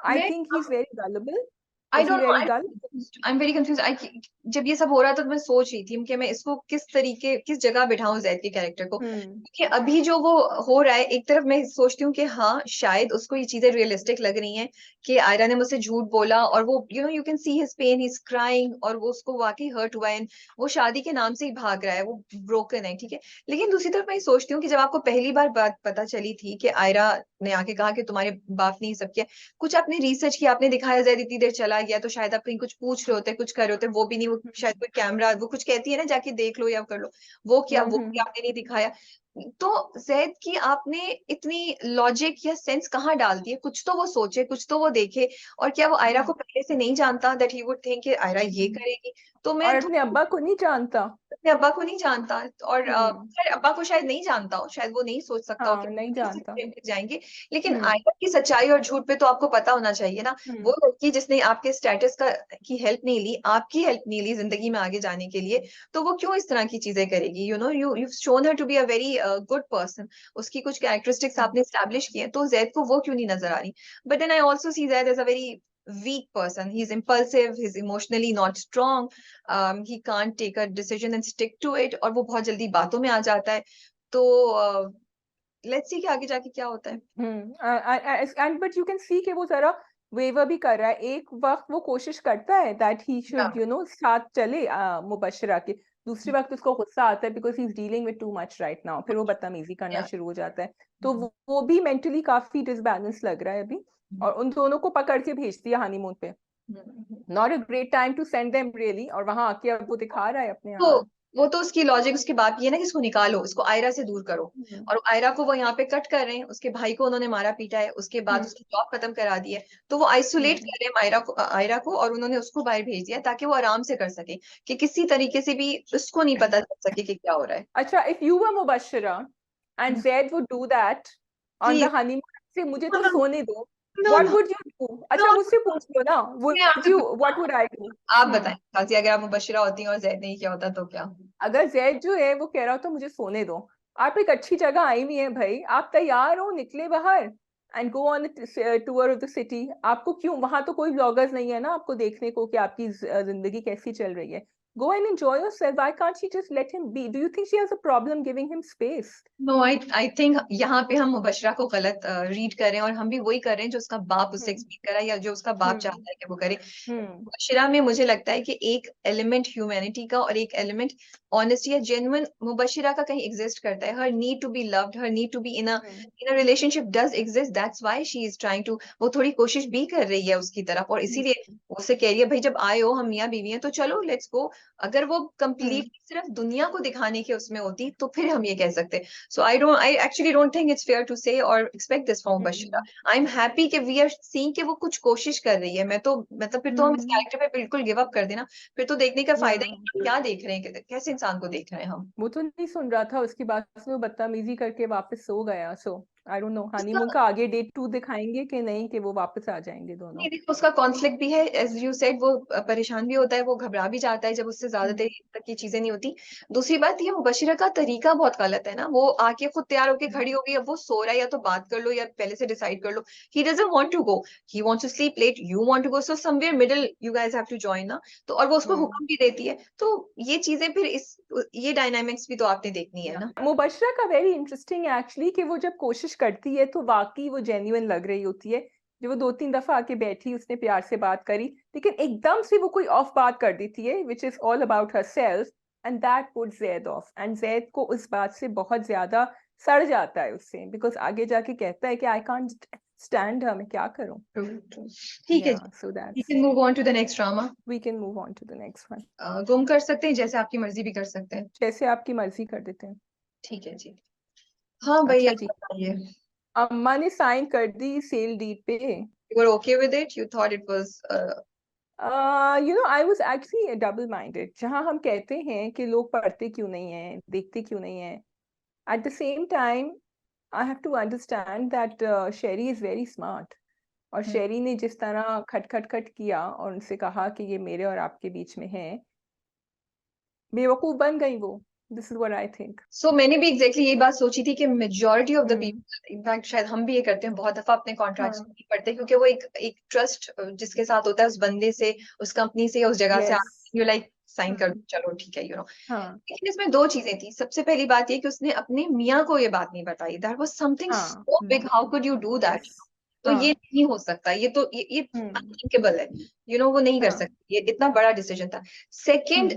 [SPEAKER 2] आई
[SPEAKER 1] मैं
[SPEAKER 2] think he is very gullible.
[SPEAKER 1] I
[SPEAKER 2] is he
[SPEAKER 1] don't know,
[SPEAKER 2] very dull?
[SPEAKER 1] I am very confuse. जब ये सब हो रहा था तो मैं सोच रही थी कि मैं इसको किस जगह बिठाऊं जैद के कैरेक्टर को।
[SPEAKER 2] हम्म,
[SPEAKER 1] कि अभी जो वो हो रहा है, एक तरफ मैं सोचती हूँ कि हाँ शायद उसको ये चीजें रियलिस्टिक लग रही हैं कि आयरा ने मुझसे झूठ बोला, और वो you can see his pain, he is crying, और वो उसको वाकई हर्ट हुआ है। वो शादी के नाम से ही भाग रहा है, वो ब्रोकन है, ठीक है। लेकिन दूसरी तरफ मैं सोचती हूँ कि जब आपको पहली बार बात पता चली थी कि आयरा ने आके कहा कि तुम्हारे बाप ने ये सब किया, कुछ आपने रिसर्च किया, आपने दिखाया जैद इतनी देर चला गया, तो शायद आप कहीं कुछ पूछ रहे होते, कुछ कर रहे होते, वो भी नहीं, वो शायद कोई कैमरा, वो कुछ कहती है ना जाके देख लो या कर लो, वो क्या, वो भी
[SPEAKER 2] हम्म,
[SPEAKER 1] आपने नहीं दिखाया। तो जैद की आपने इतनी लॉजिक या सेंस कहाँ डाल दी है? कुछ तो वो सोचे, कुछ तो वो देखे। और क्या वो आयरा को पहले से नहीं जानता दैट ही वुड थिंक कि आयरा ये करेगी? तो
[SPEAKER 2] और
[SPEAKER 1] मैं
[SPEAKER 2] अपने अब्बा को नहीं जानता।
[SPEAKER 1] अपने अब्बा को नहीं जानता, और
[SPEAKER 2] हम्म,
[SPEAKER 1] खैर अब्बा को शायद नहीं जानता हो, शायद वो नहीं सोच सकता हो कि
[SPEAKER 2] हाँ नहीं
[SPEAKER 1] इस
[SPEAKER 2] जानता।
[SPEAKER 1] extent तक जाएंगे। लेकिन
[SPEAKER 2] हम्म,
[SPEAKER 1] आयरा की सच्चाई और झूठ पे तो आपको पता होना चाहिए ना। वो
[SPEAKER 2] हम्म,
[SPEAKER 1] लड़की जिसने आपके स्टेटस का की हेल्प नहीं ली, आपकी हेल्प नहीं ली जिंदगी में आगे जाने के लिए, तो वो क्यों इस तरह की चीजें करेगी? You shown her to be a very good person. उसकी कुछ कैरेक्टरिस्टिक्स आपने स्टैब्लिश किए हैं, तो जैद को वो क्यों नहीं नजर आ रही? But then I also see Zaid as a very weak person. He's impulsive, he's emotionally not strong, he can't take a decision and stick to it, और वो बहुत जल्दी बातों में आ जाता है। तो लेट्स सी कि आगे जाके क्या होता है।
[SPEAKER 2] एंड बट यू कैन सी कि वो जरा वेवर भी कर रहा है। एक वक्त वो कोशिश करता है दैट ही शुड साथ चले मुबशरा के। दूसरे वक्त उसको गुस्सा आता है because he is dealing with too much right now, फिर वो बदतमीजी करना
[SPEAKER 1] या
[SPEAKER 2] शुरू हो जाता है। तो वो भी मेंटली काफी डिसबैलेंस लग रहा है अभी। और उन दोनों को पकड़ के भेज दिया हनीमून पे। Not a great time to send them really, और वहां आके अब वो दिखा रहा है अपने
[SPEAKER 1] तो
[SPEAKER 2] हाल।
[SPEAKER 1] वो तो उसकी लॉजिक, उसकी बात ये है ना कि इसको निकालो, इसको आयरा से दूर करो।
[SPEAKER 2] हम्म,
[SPEAKER 1] और आयरा को वो यहाँ पे कट कर रहे हैं, उसके भाई को उन्होंने मारा पीटा है, उसके बाद
[SPEAKER 2] हम्म,
[SPEAKER 1] उसकी जॉब खत्म करा दी है, तो वो आइसोलेट
[SPEAKER 2] हम्म,
[SPEAKER 1] कर रहे हैं आयरा को, और उन्होंने उसको बाहर भेज दिया ताकि वो आराम से कर सके, कि किसी तरीके से भी उसको नहीं पता चल सके कि क्या हो रहा है।
[SPEAKER 2] अच्छा, if you were Mubashra and Zaid would do that on the
[SPEAKER 1] please,
[SPEAKER 2] honeymoon, से मुझे तो
[SPEAKER 1] नो
[SPEAKER 2] सोने दो,
[SPEAKER 1] no
[SPEAKER 2] what
[SPEAKER 1] no
[SPEAKER 2] would you do? अच्छा
[SPEAKER 1] नो,
[SPEAKER 2] मुझसे पूछ लो ना, would you, what would I do?
[SPEAKER 1] आप बताएं काजी, अगर आप मुबशिरा होती हैं और जैद नहीं किया होता तो क्या?
[SPEAKER 2] अगर जैद जो है वो कह रहा हो तो मुझे सोने दो, आप एक अच्छी जगह आई हुई हैं भाई, आप तैयार हो, निकले बाहर and go on tour of the city. आपको क्यों, वहां तो कोई ब्लॉगर्स नहीं है ना आपको देखने को कि आपकी जिंदगी कैसी चल रही है। Go and enjoy yourself, why can't she just let him be? Do you think she has a problem giving him space?
[SPEAKER 1] No, I think यहाँ पे हम मुबशरा को गलत रीड कर रहे हैं, और हम भी वही कर रहे हैं जो उसका बाप उससे
[SPEAKER 2] हम्म,
[SPEAKER 1] एक्सपेक्ट करा, या जो उसका बाप
[SPEAKER 2] हम्म,
[SPEAKER 1] चाहता है कि वो करे।
[SPEAKER 2] हम्म,
[SPEAKER 1] मुबशरा में मुझे लगता है कि एक एलिमेंट ह्यूमैनिटी का और एक एलिमेंट ऑनेस्टी या जेन्युइन मुबशरा का कहीं एग्जिस्ट करता है। Her need to be loved, her need to be
[SPEAKER 2] hmm,
[SPEAKER 1] in a relationship does exist, that's why she is trying to, वो थोड़ी कोशिश भी कर रही है उसकी तरफ, और इसीलिए
[SPEAKER 2] हम्म,
[SPEAKER 1] उससे कह रही है भाई जब आए हो, हम मियाँ बीवी हैं तो चलो लेट्स गो। अगर वो
[SPEAKER 2] हम्म,
[SPEAKER 1] कंप्लीटली सिर्फ दुनिया को दिखाने के उसमें होती तो फिर हम ये कह सकते। So I actually don't think it's fair to say or expect this from Bashira.
[SPEAKER 2] Hmm,
[SPEAKER 1] I'm happy कि we are seeing कि वो कुछ कोशिश कर रही है। मैं तो मतलब फिर तो हम इस
[SPEAKER 2] हम्म,
[SPEAKER 1] कैरेक्टर पे बिल्कुल गिव अप कर देना। फिर तो देखने का फायदा ही
[SPEAKER 2] yeah.
[SPEAKER 1] नहीं, क्या देख रहे हैं, कैसे इंसान को देख रहे हैं हम।
[SPEAKER 2] वो तो नहीं सुन रहा था, उसकी बात से वो बदतमीजी करके वापस सो गया। सो आई डोंट नो
[SPEAKER 1] उसका
[SPEAKER 2] हनीमून का आगे डेट 2 दिखाएंगे कि नहीं, कि वो वापस आ जाएंगे दोनों।
[SPEAKER 1] नहीं, देखो उसका कॉन्फ्लिक्ट भी है, एज यू सेड, वो परेशान भी होता है, वो घबरा भी जाता है जब उससे ज्यादा
[SPEAKER 2] हम्म,
[SPEAKER 1] देर तक ये चीजें नहीं होती। दूसरी बात, ये मुबशिरा का तरीका बहुत गलत है ना, वो आके खुद तैयार होके खड़ी हो गई, अब वो सो रहा है, या तो बात कर लो या पहले से डिसाइड कर लो। He doesn't want to go, he wants to sleep late, you want to go, so somewhere middle you guys have to join ना। तो और वो उसको
[SPEAKER 2] हम्म,
[SPEAKER 1] हुक्म भी देती है, तो ये चीजें फिर इस ये डायनामिक्स भी तो आपने देखनी है
[SPEAKER 2] या
[SPEAKER 1] ना।
[SPEAKER 2] मुबशरा का वेरी इंटरेस्टिंग है एक्चुअली, कि वो जब कोशिश करती है तो वाकई वो जेन्युइन लग रही होती है। जब वो 2-3 दफा आके बैठी, उसने प्यार से बात करी, लेकिन एकदम से वो कोई ऑफ बात कर देती है which is all about her self, and that put Zaid of, and Zaid को उस बात से बहुत ज्यादा सड़ जाता है उससे, बिकॉज आगे जाके कहता है कि आई कांट स्टैंड हर, मैं क्या करूं।
[SPEAKER 1] ठीक है,
[SPEAKER 2] so
[SPEAKER 1] we
[SPEAKER 2] that's
[SPEAKER 1] can move on to the next drama.
[SPEAKER 2] We can move on to the next one.
[SPEAKER 1] गुम कर सकते हैं, जैसे आपकी मर्जी भी कर सकते हैं।
[SPEAKER 2] जैसे आपकी मर्जी कर देते हैं।
[SPEAKER 1] ठीक है जी। हाँ भाई,
[SPEAKER 2] अच्छा
[SPEAKER 1] आप
[SPEAKER 2] जी,
[SPEAKER 1] बताइए।
[SPEAKER 2] अम्मा ने साइन कर दी सेल डीड पे।
[SPEAKER 1] You were okay with it? You thought it was
[SPEAKER 2] I was actually double minded, जहां हम कहते हैं कि लोग पढ़ते क्यों नहीं है, देखते क्यों नहीं है, at the same time I have to understand that Sheri is very smart, और शेरी ने जिस तरह खट खट खट किया और उनसे कहा कि ये मेरे और आपके बीच में है, बेवकूफ बन गई वो। This is what I think.
[SPEAKER 1] So मैंने भी एग्जैक्टली यही बात सोची थी कि majority of the people, in fact शायद हम भी ये करते हैं, बहुत दफा अपने कॉन्ट्रैक्ट्स
[SPEAKER 2] हाँ,
[SPEAKER 1] नहीं पढ़ते, क्योंकि वो एक ट्रस्ट जिसके साथ होता है उस बंदे से, उस कंपनी से, उस जगह से,
[SPEAKER 2] यस,
[SPEAKER 1] यू लाइक साइन कर दो, चलो ठीक है,
[SPEAKER 2] हाँ
[SPEAKER 1] लेकिन इसमें दो चीजें थी। सबसे पहली बात ये कि उसने अपने मियाँ को ये बात नहीं बताई। दैट वाज समथिंग
[SPEAKER 2] हाँ,
[SPEAKER 1] so big, how could you do that?
[SPEAKER 2] Yes,
[SPEAKER 1] तो ये
[SPEAKER 2] हाँ,
[SPEAKER 1] नहीं हो सकता, ये तो ये
[SPEAKER 2] हम्म,
[SPEAKER 1] अनथिंकेबल है, वो नहीं कर
[SPEAKER 2] हाँ,
[SPEAKER 1] सकती, ये इतना बड़ा डिसीजन था। सेकंड,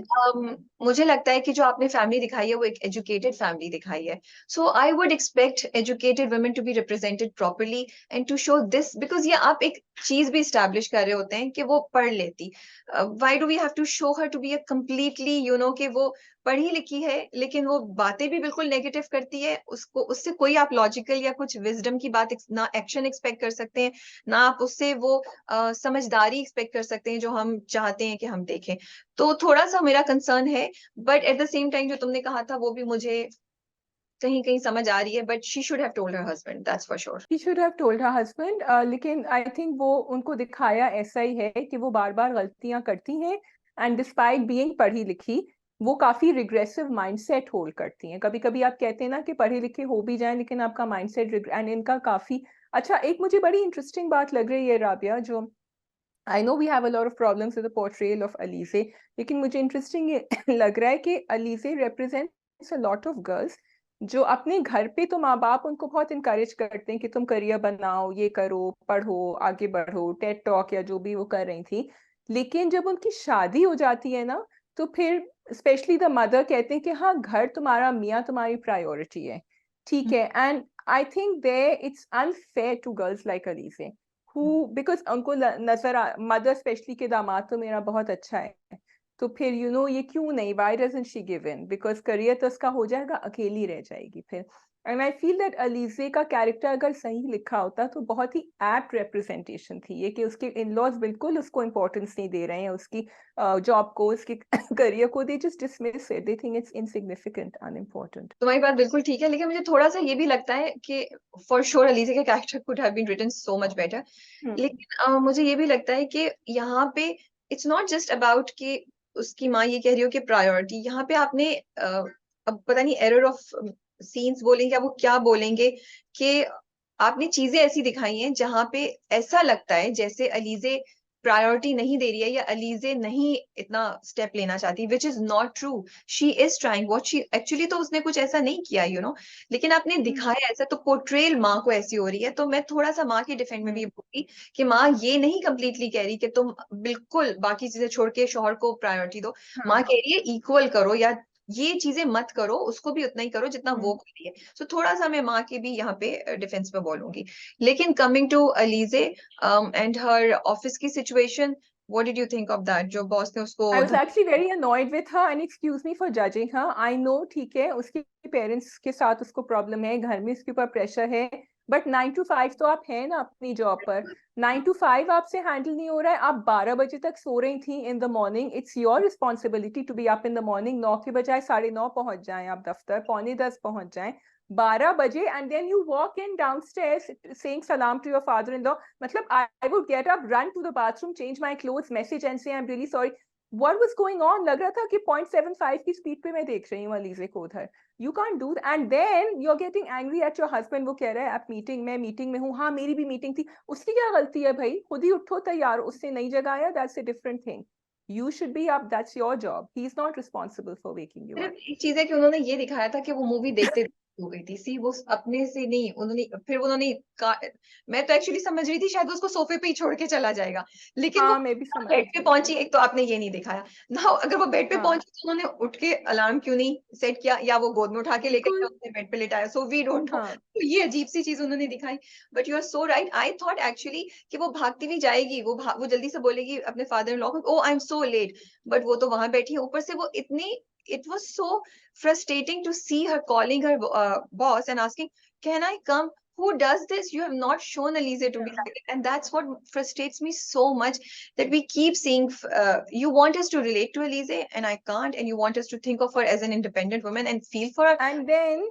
[SPEAKER 1] मुझे लगता है कि जो आपने फैमिली दिखाई है वो एक एजुकेटेड फैमिली दिखाई है। So I would expect educated women to be represented properly and to show this, because ये आप एक चीज भी स्टैब्लिश कर रहे होते हैं कि वो पढ़ लेती। Why do we have to show her to be a completely, कि वो पढ़ी लिखी है लेकिन वो बातें भी बिल्कुल नेगेटिव करती है। उसको, उससे कोई आप लॉजिकल या कुछ विजडम की बात ना एक्शन एक्सपेक्ट कर सकते हैं, ना आप उससे वो समझदारी एक्सपेक्ट कर सकते हैं जो हम चाहते हैं कि हम देखें। तो थोड़ा सा मेरा कंसर्न है, but at the same time जो तुमने कहा था वो भी मुझे कहीं कहीं समझ आ रही है, but she should have told her husband, that's for sure.
[SPEAKER 2] She should have told her husband, लेकिन आई थिंक वो उनको दिखाया ऐसा ही है कि वो बार बार गलतियां करती हैं, एंड डिस्पाइट बीइंग पढ़ी लिखी वो काफी रिग्रेसिव माइंडसेट होल्ड करती हैं। कभी कभी आप कहते हैं ना कि पढ़े लिखे हो भी जाएं लेकिन आपका माइंडसेट, एंड इनका काफी अच्छा। एक मुझे बड़ी इंटरेस्टिंग बात लग रही है राबिया, जो I know we have a lot of problems with the portrayal of Alizeh, लेकिन मुझे इंटरेस्टिंग ये लग रहा है कि Alizeh represents a lot of girls जो अपने घर पे तो माँ बाप उनको बहुत इंकरेज करते हैं कि तुम करियर बनाओ, ये करो, पढ़ो, आगे बढ़ो, टेड टॉक या जो भी वो कर रही थी, लेकिन जब उनकी शादी हो जाती है ना, तो फिर स्पेशली द मदर कहते हैं कि हाँ घर तुम्हारा, मियाँ तुम्हारी प्रायोरिटी है, ठीक है। And I think they it's unfair to girls like Alizeh who, because उनको नजर मदर स्पेशली के दामाद तो मेरा बहुत अच्छा है, तो फिर ये क्यों नहीं, why doesn't she give in, because career तो उसका हो जाएगा, अकेली रह जाएगी फिर। And I feel that Alizeh का कैरेक्टर अगर सही लिखा होता तो बहुत ही एप्ट रिप्रेजेंटेशन थी ये, कि उसके इन लॉज बिल्कुल उसको इंपॉर्टेंस नहीं दे रहे हैं, उसकी जॉब को, उसके करियर को, they just dismiss it, they think it's insignificant, unimportant.
[SPEAKER 1] तुम्हारी बात बिल्कुल ठीक है, लेकिन मुझे थोड़ा सा ये भी लगता है कि फॉर श्योर अलीज़ा के character could have been written so much better, लेकिन मुझे ये भी लगता है कि यहाँ पे इट्स नॉट जस्ट अबाउट कि उसकी माँ ये कह रही हो कि प्रायोरिटी, यहाँ पे आपने अब पता नहीं एरर ऑफ सीन्स बोलेंगे या वो क्या बोलेंगे, कि आपने चीजें ऐसी दिखाई हैं जहाँ पे ऐसा लगता है जैसे अलीजे प्रायोरिटी नहीं दे रही है या अलीजे नहीं इतना स्टेप लेना चाहती, which is not true. She is trying what she actually, तो उसने कुछ ऐसा नहीं किया, लेकिन आपने दिखाया ऐसा, तो पोर्ट्रेल माँ को ऐसी हो रही है। तो मैं थोड़ा सा माँ के डिफेंड में भी ये बोलूंगी कि माँ ये नहीं कंप्लीटली कह रही कि तुम बिल्कुल बाकी चीजें छोड़ के शोहर को प्रायोरिटी दो। माँ कह रही है इक्वल करो, या ये चीजें मत करो, उसको भी उतना ही करो जितना वो कर रही है। सो थोड़ा सा मैं माँ के भी यहाँ पे डिफेंस में बोलूंगी। लेकिन coming to Alizeh and her office की situation, what did you think of that, जो बॉस ने उसको
[SPEAKER 2] I was actually very annoyed with her, and excuse me for judging her. I know ठीक है उसके पेरेंट्स के साथ उसको प्रॉब्लम है, घर में उसके ऊपर प्रेशर है, बट 9 to 5 तो आप हैं ना अपनी जॉब पर, 9 to 5 आपसे हैंडल नहीं हो रहा है, आप 12 बजे तक सो रही थी in the morning, it's your responsibility to be up in the morning, 9 के बजाय 9:30 पहुंच जाएं आप दफ्तर, 9:45 पहुंच जाएं, 12 बजे, and then you walk in downstairs saying सलाम to your father in law. मतलब I would get up, run to the bathroom, change my clothes, message and say I am really sorry. What was going on? लग रहा था कि 0.75 की speed पे मैं देख रही हूँ अलीजे को उधर। You can't do that. And then you're getting angry at your husband. वो कह रहा है आप मीटिंग में हूँ, हाँ मेरी भी मीटिंग थी, उसकी क्या गलती है भाई, खुद ही उठो तैयार, उससे नई जगह आया, that's a different thing. You should be up, that's your job. He's not responsible for waking you
[SPEAKER 1] सिर्फ
[SPEAKER 2] up.
[SPEAKER 1] एक चीज है कि उन्होंने ये दिखाया था कि वो मूवी देखते हो गई थी। सी वो अपने से नहीं, उन्होंने मैं तो एक्चुअली समझ रही थी शायद वो उसको सोफे पे ही छोड़ के चला जाएगा, लेकिन वो
[SPEAKER 2] हाँ, मैं भी समझ
[SPEAKER 1] बेड पे
[SPEAKER 2] रही
[SPEAKER 1] पहुंची।
[SPEAKER 2] थी।
[SPEAKER 1] एक तो आपने ये नहीं दिखाया ना, अगर वो बेड पे
[SPEAKER 2] हाँ,
[SPEAKER 1] पहुंची तो उन्होंने उठ के अलार्म क्यों नहीं सेट किया, या वो गोद में उठा के लेकर गया
[SPEAKER 2] बिल्कुल।
[SPEAKER 1] उसने बेड पे लेटाया, सो वी डोंट नो।
[SPEAKER 2] हाँ,
[SPEAKER 1] तो ये अजीब सी चीज उन्होंने दिखाई। But you are so right, I thought actually कि वो भागती हुई जाएगी, वो जल्दी से बोलेगी अपने फादर इन लॉ को, oh I am so late. But वो तो वहां बैठी है, ऊपर से वो इतनी, it was so frustrating to see her calling her boss and asking, can I come? Who does this? You have not shown Elise to be
[SPEAKER 2] yeah.
[SPEAKER 1] like it. And that's what frustrates me so much, that we keep seeing, you want us to relate to Elise and I can't, and you want us to think of her as an independent woman and feel for her.
[SPEAKER 2] And then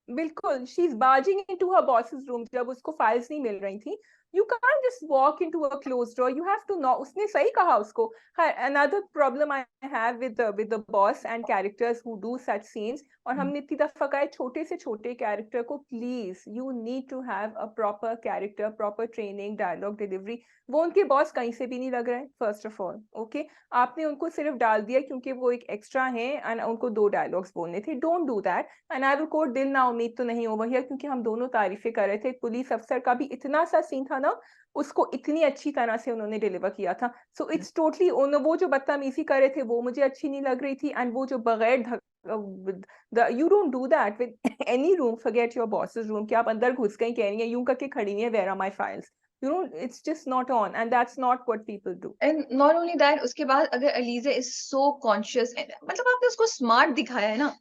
[SPEAKER 2] बिल्कुल, she is barging into her boss's room जब उसको files नहीं मिल रही थी। You can't just walk into a closed door, you have to know. उसने सही कहा उसको। Another problem I have with the boss and characters who do such scenes, और हमने इतनी दफा कहा है छोटे से छोटे कैरेक्टर को please you need to have a proper character, proper training, dialogue delivery. वो उनके बॉस कहीं से भी नहीं लग रहे हैं फर्स्ट ऑफ ऑल, ओके। आपने उनको सिर्फ डाल दिया क्योंकि वो एक एक्स्ट्रा है एंड उनको 2 डायलॉग्स बोलने थे। Don't do that. And I will quote, दिल ना उम्मीद तो नहीं ओवर हियर, क्योंकि हम दोनों तारीफें कर रहे थे। पुलिस अफसर का भी इतना सा सीन था ना, उसको इतनी अच्छी तरह से उन्होंने डिलीवर किया था। सो इट्स टोटली, वो जो बदतमीजी कर रहे थे वो मुझे अच्छी नहीं लग रही थी। एंड वो जो बगैर you don't do that with any room, forget your bosses room, कि आप अंदर घुस गई कह रही हैं यूं करके खड़ी हुई है, where are my files, you know, it's just not on, and that's not what people do.
[SPEAKER 1] And not only that, उसके बाद अगर अलीजा इज सो कॉन्शियस, मतलब आपने उसको स्मार्ट दिखाया है ना।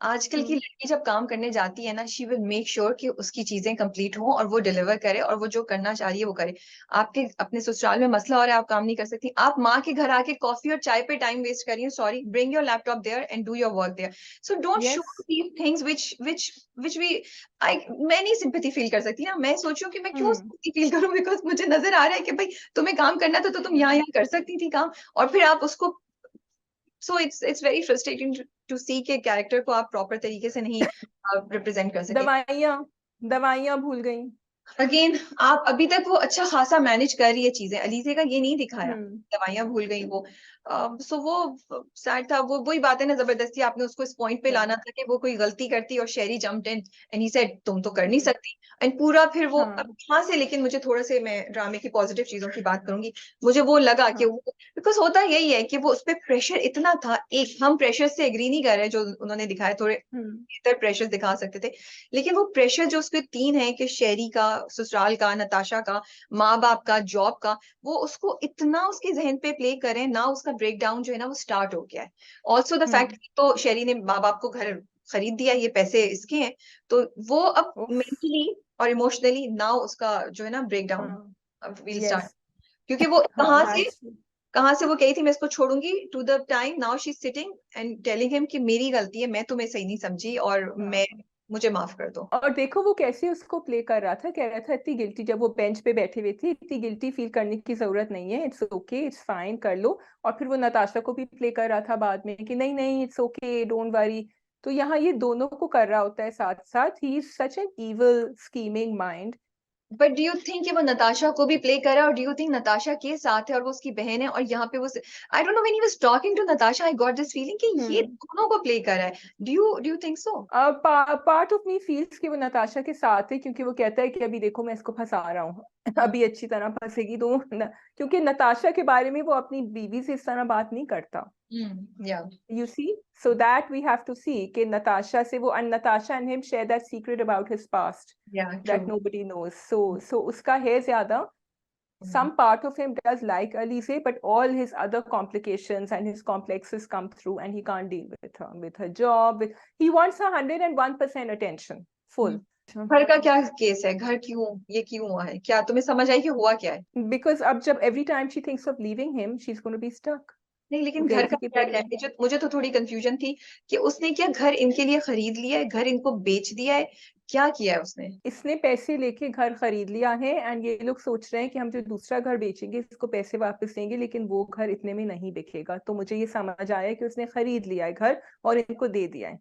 [SPEAKER 1] आजकल की लड़की जब काम करने जाती है ना, शी विल मेक श्योर कि उसकी चीजें कंप्लीट हों और वो डिलीवर करे और वो जो करना चाह रही है वो करे। आपके अपने ससुराल में मसला हो रहा है, आप काम नहीं कर सकती, आप माँ के घर आके कॉफी और चाय पे टाइम वेस्ट कर रही हैं, sorry, bring your laptop there and do your work there. So don't show
[SPEAKER 2] Yes.
[SPEAKER 1] These things which we, I, मैं नहीं सिंपैथी फील कर सकती ना। मैं सोचूं कि मैं क्यों
[SPEAKER 2] Hmm.
[SPEAKER 1] सिंपैथी फील करूं, बिकॉज मुझे नजर आ रहा है कि भाई तुम्हें काम करना था तो तुम यहाँ यहाँ कर सकती थी काम, और फिर आप उसको, so it's very frustrating to see के कैरेक्टर को आप प्रॉपर तरीके से नहीं रिप्रेजेंट कर सके।
[SPEAKER 2] दवाइयाँ दवाइयाँ भूल गई।
[SPEAKER 1] अगेन, आप अभी तक वो अच्छा खासा मैनेज कर रही है चीजें, अलीजे का ये नहीं दिखाया,
[SPEAKER 2] हम्म।
[SPEAKER 1] दवाइयां भूल गई वो। सो वो सैड था। वो वही बात है ना, जबरदस्ती आपने उसको इस पॉइंट पे
[SPEAKER 2] Yeah.
[SPEAKER 1] लाना था कि वो कोई गलती करती और शेरी jumped in and he said तुम तो कर नहीं
[SPEAKER 2] हम्म।
[SPEAKER 1] सकती। एंड पूरा फिर वो,
[SPEAKER 2] हाँ,
[SPEAKER 1] अब यहाँ से लेकिन मुझे थोड़ा से, मैं ड्रामे की पॉजिटिव चीजों की बात करूंगी। मुझे वो लगा कि
[SPEAKER 2] हाँ।
[SPEAKER 1] वो, बिकॉज होता यही है कि वो उस पर प्रेशर इतना था, एक हम प्रेशर से एग्री नहीं कर रहे जो उन्होंने दिखाया, थोड़े
[SPEAKER 2] हम्म।
[SPEAKER 1] बेहतर प्रेशर दिखा सकते थे, लेकिन वो प्रेशर जो उसके 3 है कि शेरी का, ससुराल का, नताशा का, माँ बाप का, जॉब का, वो उसको इतना उसके जहन पे प्ले करें ना, उसका ब्रेक डाउन जो है ना वो स्टार्ट हो गया है। ऑल्सो द फैक्ट,
[SPEAKER 2] हम्म।
[SPEAKER 1] तो शेरी ने माँ बाप को घर खरीद दिया, ये पैसे इसके हैं, तो वो अब
[SPEAKER 2] उफ।
[SPEAKER 1] मेंटली और इमोशनली नाउ उसका जो है ना ब्रेक डाउन
[SPEAKER 2] हाँ।
[SPEAKER 1] Will start.
[SPEAKER 2] यस।
[SPEAKER 1] क्योंकि वो
[SPEAKER 2] हाँ, दैट्स।
[SPEAKER 1] कहाँ से वो कही थी मैं इसको छोड़ूंगी, to the time now she is sitting and telling him कि मेरी गलती है, मैं तुम्हें सही नहीं समझी और मैं,
[SPEAKER 2] हाँ,
[SPEAKER 1] मुझे माफ कर दो।
[SPEAKER 2] और देखो वो कैसे उसको प्ले कर रहा था, कह रहा था इतनी गिल्टी, जब वो बेंच पे बैठे हुए थे, इतनी गिल्टी फील करने की जरूरत नहीं है, इट्स ओके, इट्स फाइन, कर लो। और फिर वो नताशा को भी प्ले कर रहा था बाद में कि नहीं नहीं इट्स ओके, डोंट वरी। तो यहाँ ये दोनों को कर रहा होता है साथ साथ। He is such an evil scheming mind.
[SPEAKER 1] But do you think कि वो नताशा को भी प्ले कर रहा है, और डू यू थिंक नताशा के साथ है और वो उसकी बहन है, और यहाँ पे वो, I don't know, when he was talking to Natasha I got this feeling कि ये दोनों को प्ले कर रहा है। Do you think so?
[SPEAKER 2] Part of me feels कि वो नताशा के साथ है, क्योंकि वो कहता है कि अभी देखो मैं इसको फंसा रहा हूँ, अभी अच्छी तरह फंसेगी तो क्योंकि नताशा के बारे में वो अपनी बीवी से इस तरह बात नहीं करता।
[SPEAKER 1] या
[SPEAKER 2] You see, so that we have to see कि Natasha से वो, and Natasha and him share that secret about his past
[SPEAKER 1] या
[SPEAKER 2] that
[SPEAKER 1] true.
[SPEAKER 2] nobody knows. So उसका है ज्यादा. Some part of him does like Alice, but all his other complications and his complexes come through, and he can't deal with her job. He wants 101% attention, full.
[SPEAKER 1] घर का क्या case है, घर क्यों, ये क्यों हुआ है, क्या तुम्हें समझ आई कि हुआ क्या है?
[SPEAKER 2] Because अब जब every time she thinks of leaving him, she's going to be stuck.
[SPEAKER 1] नहीं,
[SPEAKER 2] वो
[SPEAKER 1] लेकिन
[SPEAKER 2] कह
[SPEAKER 1] घर
[SPEAKER 2] रही
[SPEAKER 1] का
[SPEAKER 2] थी कि
[SPEAKER 1] क्या है, मुझे तो थोड़ी कंफ्यूजन थी कि उसने क्या घर इनके लिए खरीद लिया है, घर इनको बेच दिया है, क्या किया है उसने?
[SPEAKER 2] इसने पैसे लेके घर खरीद लिया है, एंड ये लोग सोच रहे हैं कि हम जो दूसरा घर बेचेंगे इसको पैसे वापस देंगे, लेकिन वो घर इतने में नहीं बिकेगा। तो मुझे ये समझ आया कि उसने खरीद लिया है घर और इनको दे दिया है।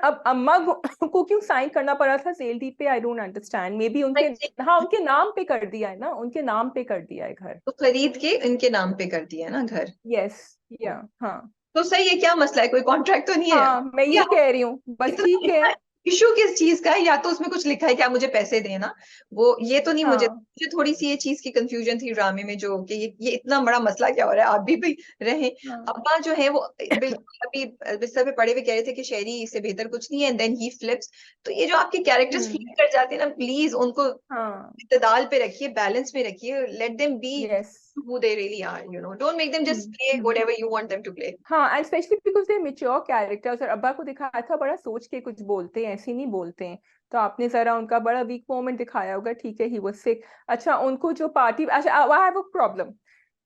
[SPEAKER 2] अब अम्मा को क्यों साइन करना पड़ा था सेल डीड पे, I don't understand. May be उनके, हाँ, उनके नाम पे कर दिया है ना, उनके नाम पे कर दिया है घर।
[SPEAKER 1] तो खरीद के इनके नाम पे कर दिया है ना घर।
[SPEAKER 2] यस। या हाँ।
[SPEAKER 1] तो सही है, क्या मसला है, कोई कॉन्ट्रैक्ट तो नहीं है?
[SPEAKER 2] हाँ, मैं
[SPEAKER 1] क्या
[SPEAKER 2] ये कह रही हूँ, बस
[SPEAKER 1] इतना
[SPEAKER 2] ठीक है।
[SPEAKER 1] इशू किस चीज का है? या तो उसमें कुछ लिखा है कि आप मुझे पैसे देना, वो ये तो नहीं।
[SPEAKER 2] हाँ
[SPEAKER 1] मुझे थोड़ी सी ये चीज की कंफ्यूजन थी ड्रामे में, जो कि ये इतना बड़ा मसला क्या हो रहा है, आप भी रहे।
[SPEAKER 2] हाँ
[SPEAKER 1] अब्बा जो है वो बिल्कुल अभी बिस्तर पे पड़े हुए कह रहे थे कि शहरी इससे बेहतर कुछ नहीं है, एंड देन ही फ्लिप्स। तो ये जो आपके कैरेक्टर्स
[SPEAKER 2] हम्म
[SPEAKER 1] फ्लिप कर जाते हैं ना, प्लीज उनको
[SPEAKER 2] हाँ
[SPEAKER 1] इत्तेदाल पे रखिए, बैलेंस में रखिए, let them be
[SPEAKER 2] yes
[SPEAKER 1] who they really are, don't make them just play
[SPEAKER 2] hmm
[SPEAKER 1] whatever you want them to play.
[SPEAKER 2] हाँ and specially because they mature characters और अब्बा को दिखाया था बड़ा सोच के कुछ बोलते हैं, ऐसे नहीं बोलते हैं। तो आपने जरा उनका बड़ा वीक मोमेंट दिखाया होगा, ठीक है ही वाज सिक। अच्छा उनको जो पार्टी, अच्छा आई हैव अ प्रॉब्लम।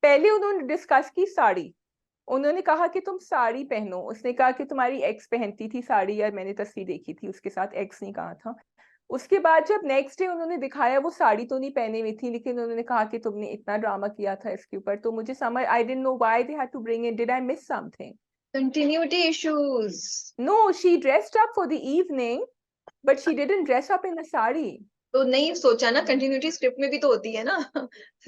[SPEAKER 2] पहले उन्होंने डिस्कस की साड़ी, उन्होंने कहा कि तुम साड़ी पहनो, उसने कहा कि तुम्हारी एक्स पहनती थी साड़ी, यार मैंने तस्वीर देखी थी उसके साथ, एक्स नहीं कहा था। उसके बाद जब नेक्स्ट डे उन्होंने दिखाया, वो साड़ी तो नहीं पहने हुई थी, लेकिन उन्होंने कहा कि तुमने इतना ड्रामा किया था इसके ऊपर, तो मुझे समझ, I didn't know why they had to bring it, did I miss something?
[SPEAKER 1] Continuity issues.
[SPEAKER 2] No, she dressed up for the evening, but she didn't dress up in a sari.
[SPEAKER 1] तो नहीं सोचा ना, कंटिन्यूटी स्क्रिप्ट में भी तो होती है ना,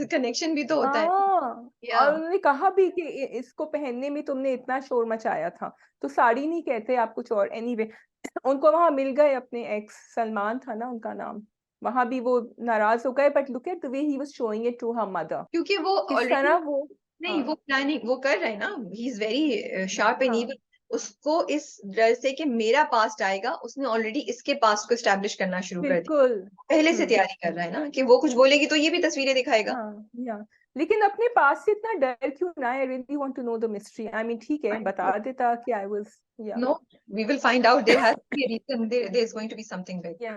[SPEAKER 1] कनेक्शन भी तो होता है।
[SPEAKER 2] हाँ,
[SPEAKER 1] या
[SPEAKER 2] और उन्होंने कहा भी कि इसको पहनने में तुमने इतना शोर मचाया था, तो साड़ी नहीं कहते आप कुछ और। एनीवे उनको वहां मिल गए अपने एक्स, सलमान था ना उनका नाम, वहां भी वो नाराज हो गए, but look at the way he was showing it to her mother,
[SPEAKER 1] क्योंकि वो
[SPEAKER 2] किस
[SPEAKER 1] ऑलरेडी,
[SPEAKER 2] तरह वो।
[SPEAKER 1] नहीं
[SPEAKER 2] हाँ
[SPEAKER 1] वो प्लानिंग वो कर रहे हैं ना, ही इज वेरी शार्प एंड
[SPEAKER 2] हाँ
[SPEAKER 1] इवन। उसको इस डर से कि मेरा पास्ट आएगा, उसने ऑलरेडी इसके पास्ट को एस्टेब्लिश करना शुरू कर दिया,
[SPEAKER 2] बिल्कुल।
[SPEAKER 1] पहले से
[SPEAKER 2] हम्म
[SPEAKER 1] तैयारी कर रहा है ना कि वो कुछ बोलेगी तो ये भी तस्वीरें दिखाएगा।
[SPEAKER 2] हाँ या लेकिन अपने पास से इतना डर क्यों ना, I really want to know the mystery, I mean ठीक है बता देता कि आई वाज या
[SPEAKER 1] no, we will find out, there has to be a reason, there is going to be something big.
[SPEAKER 2] या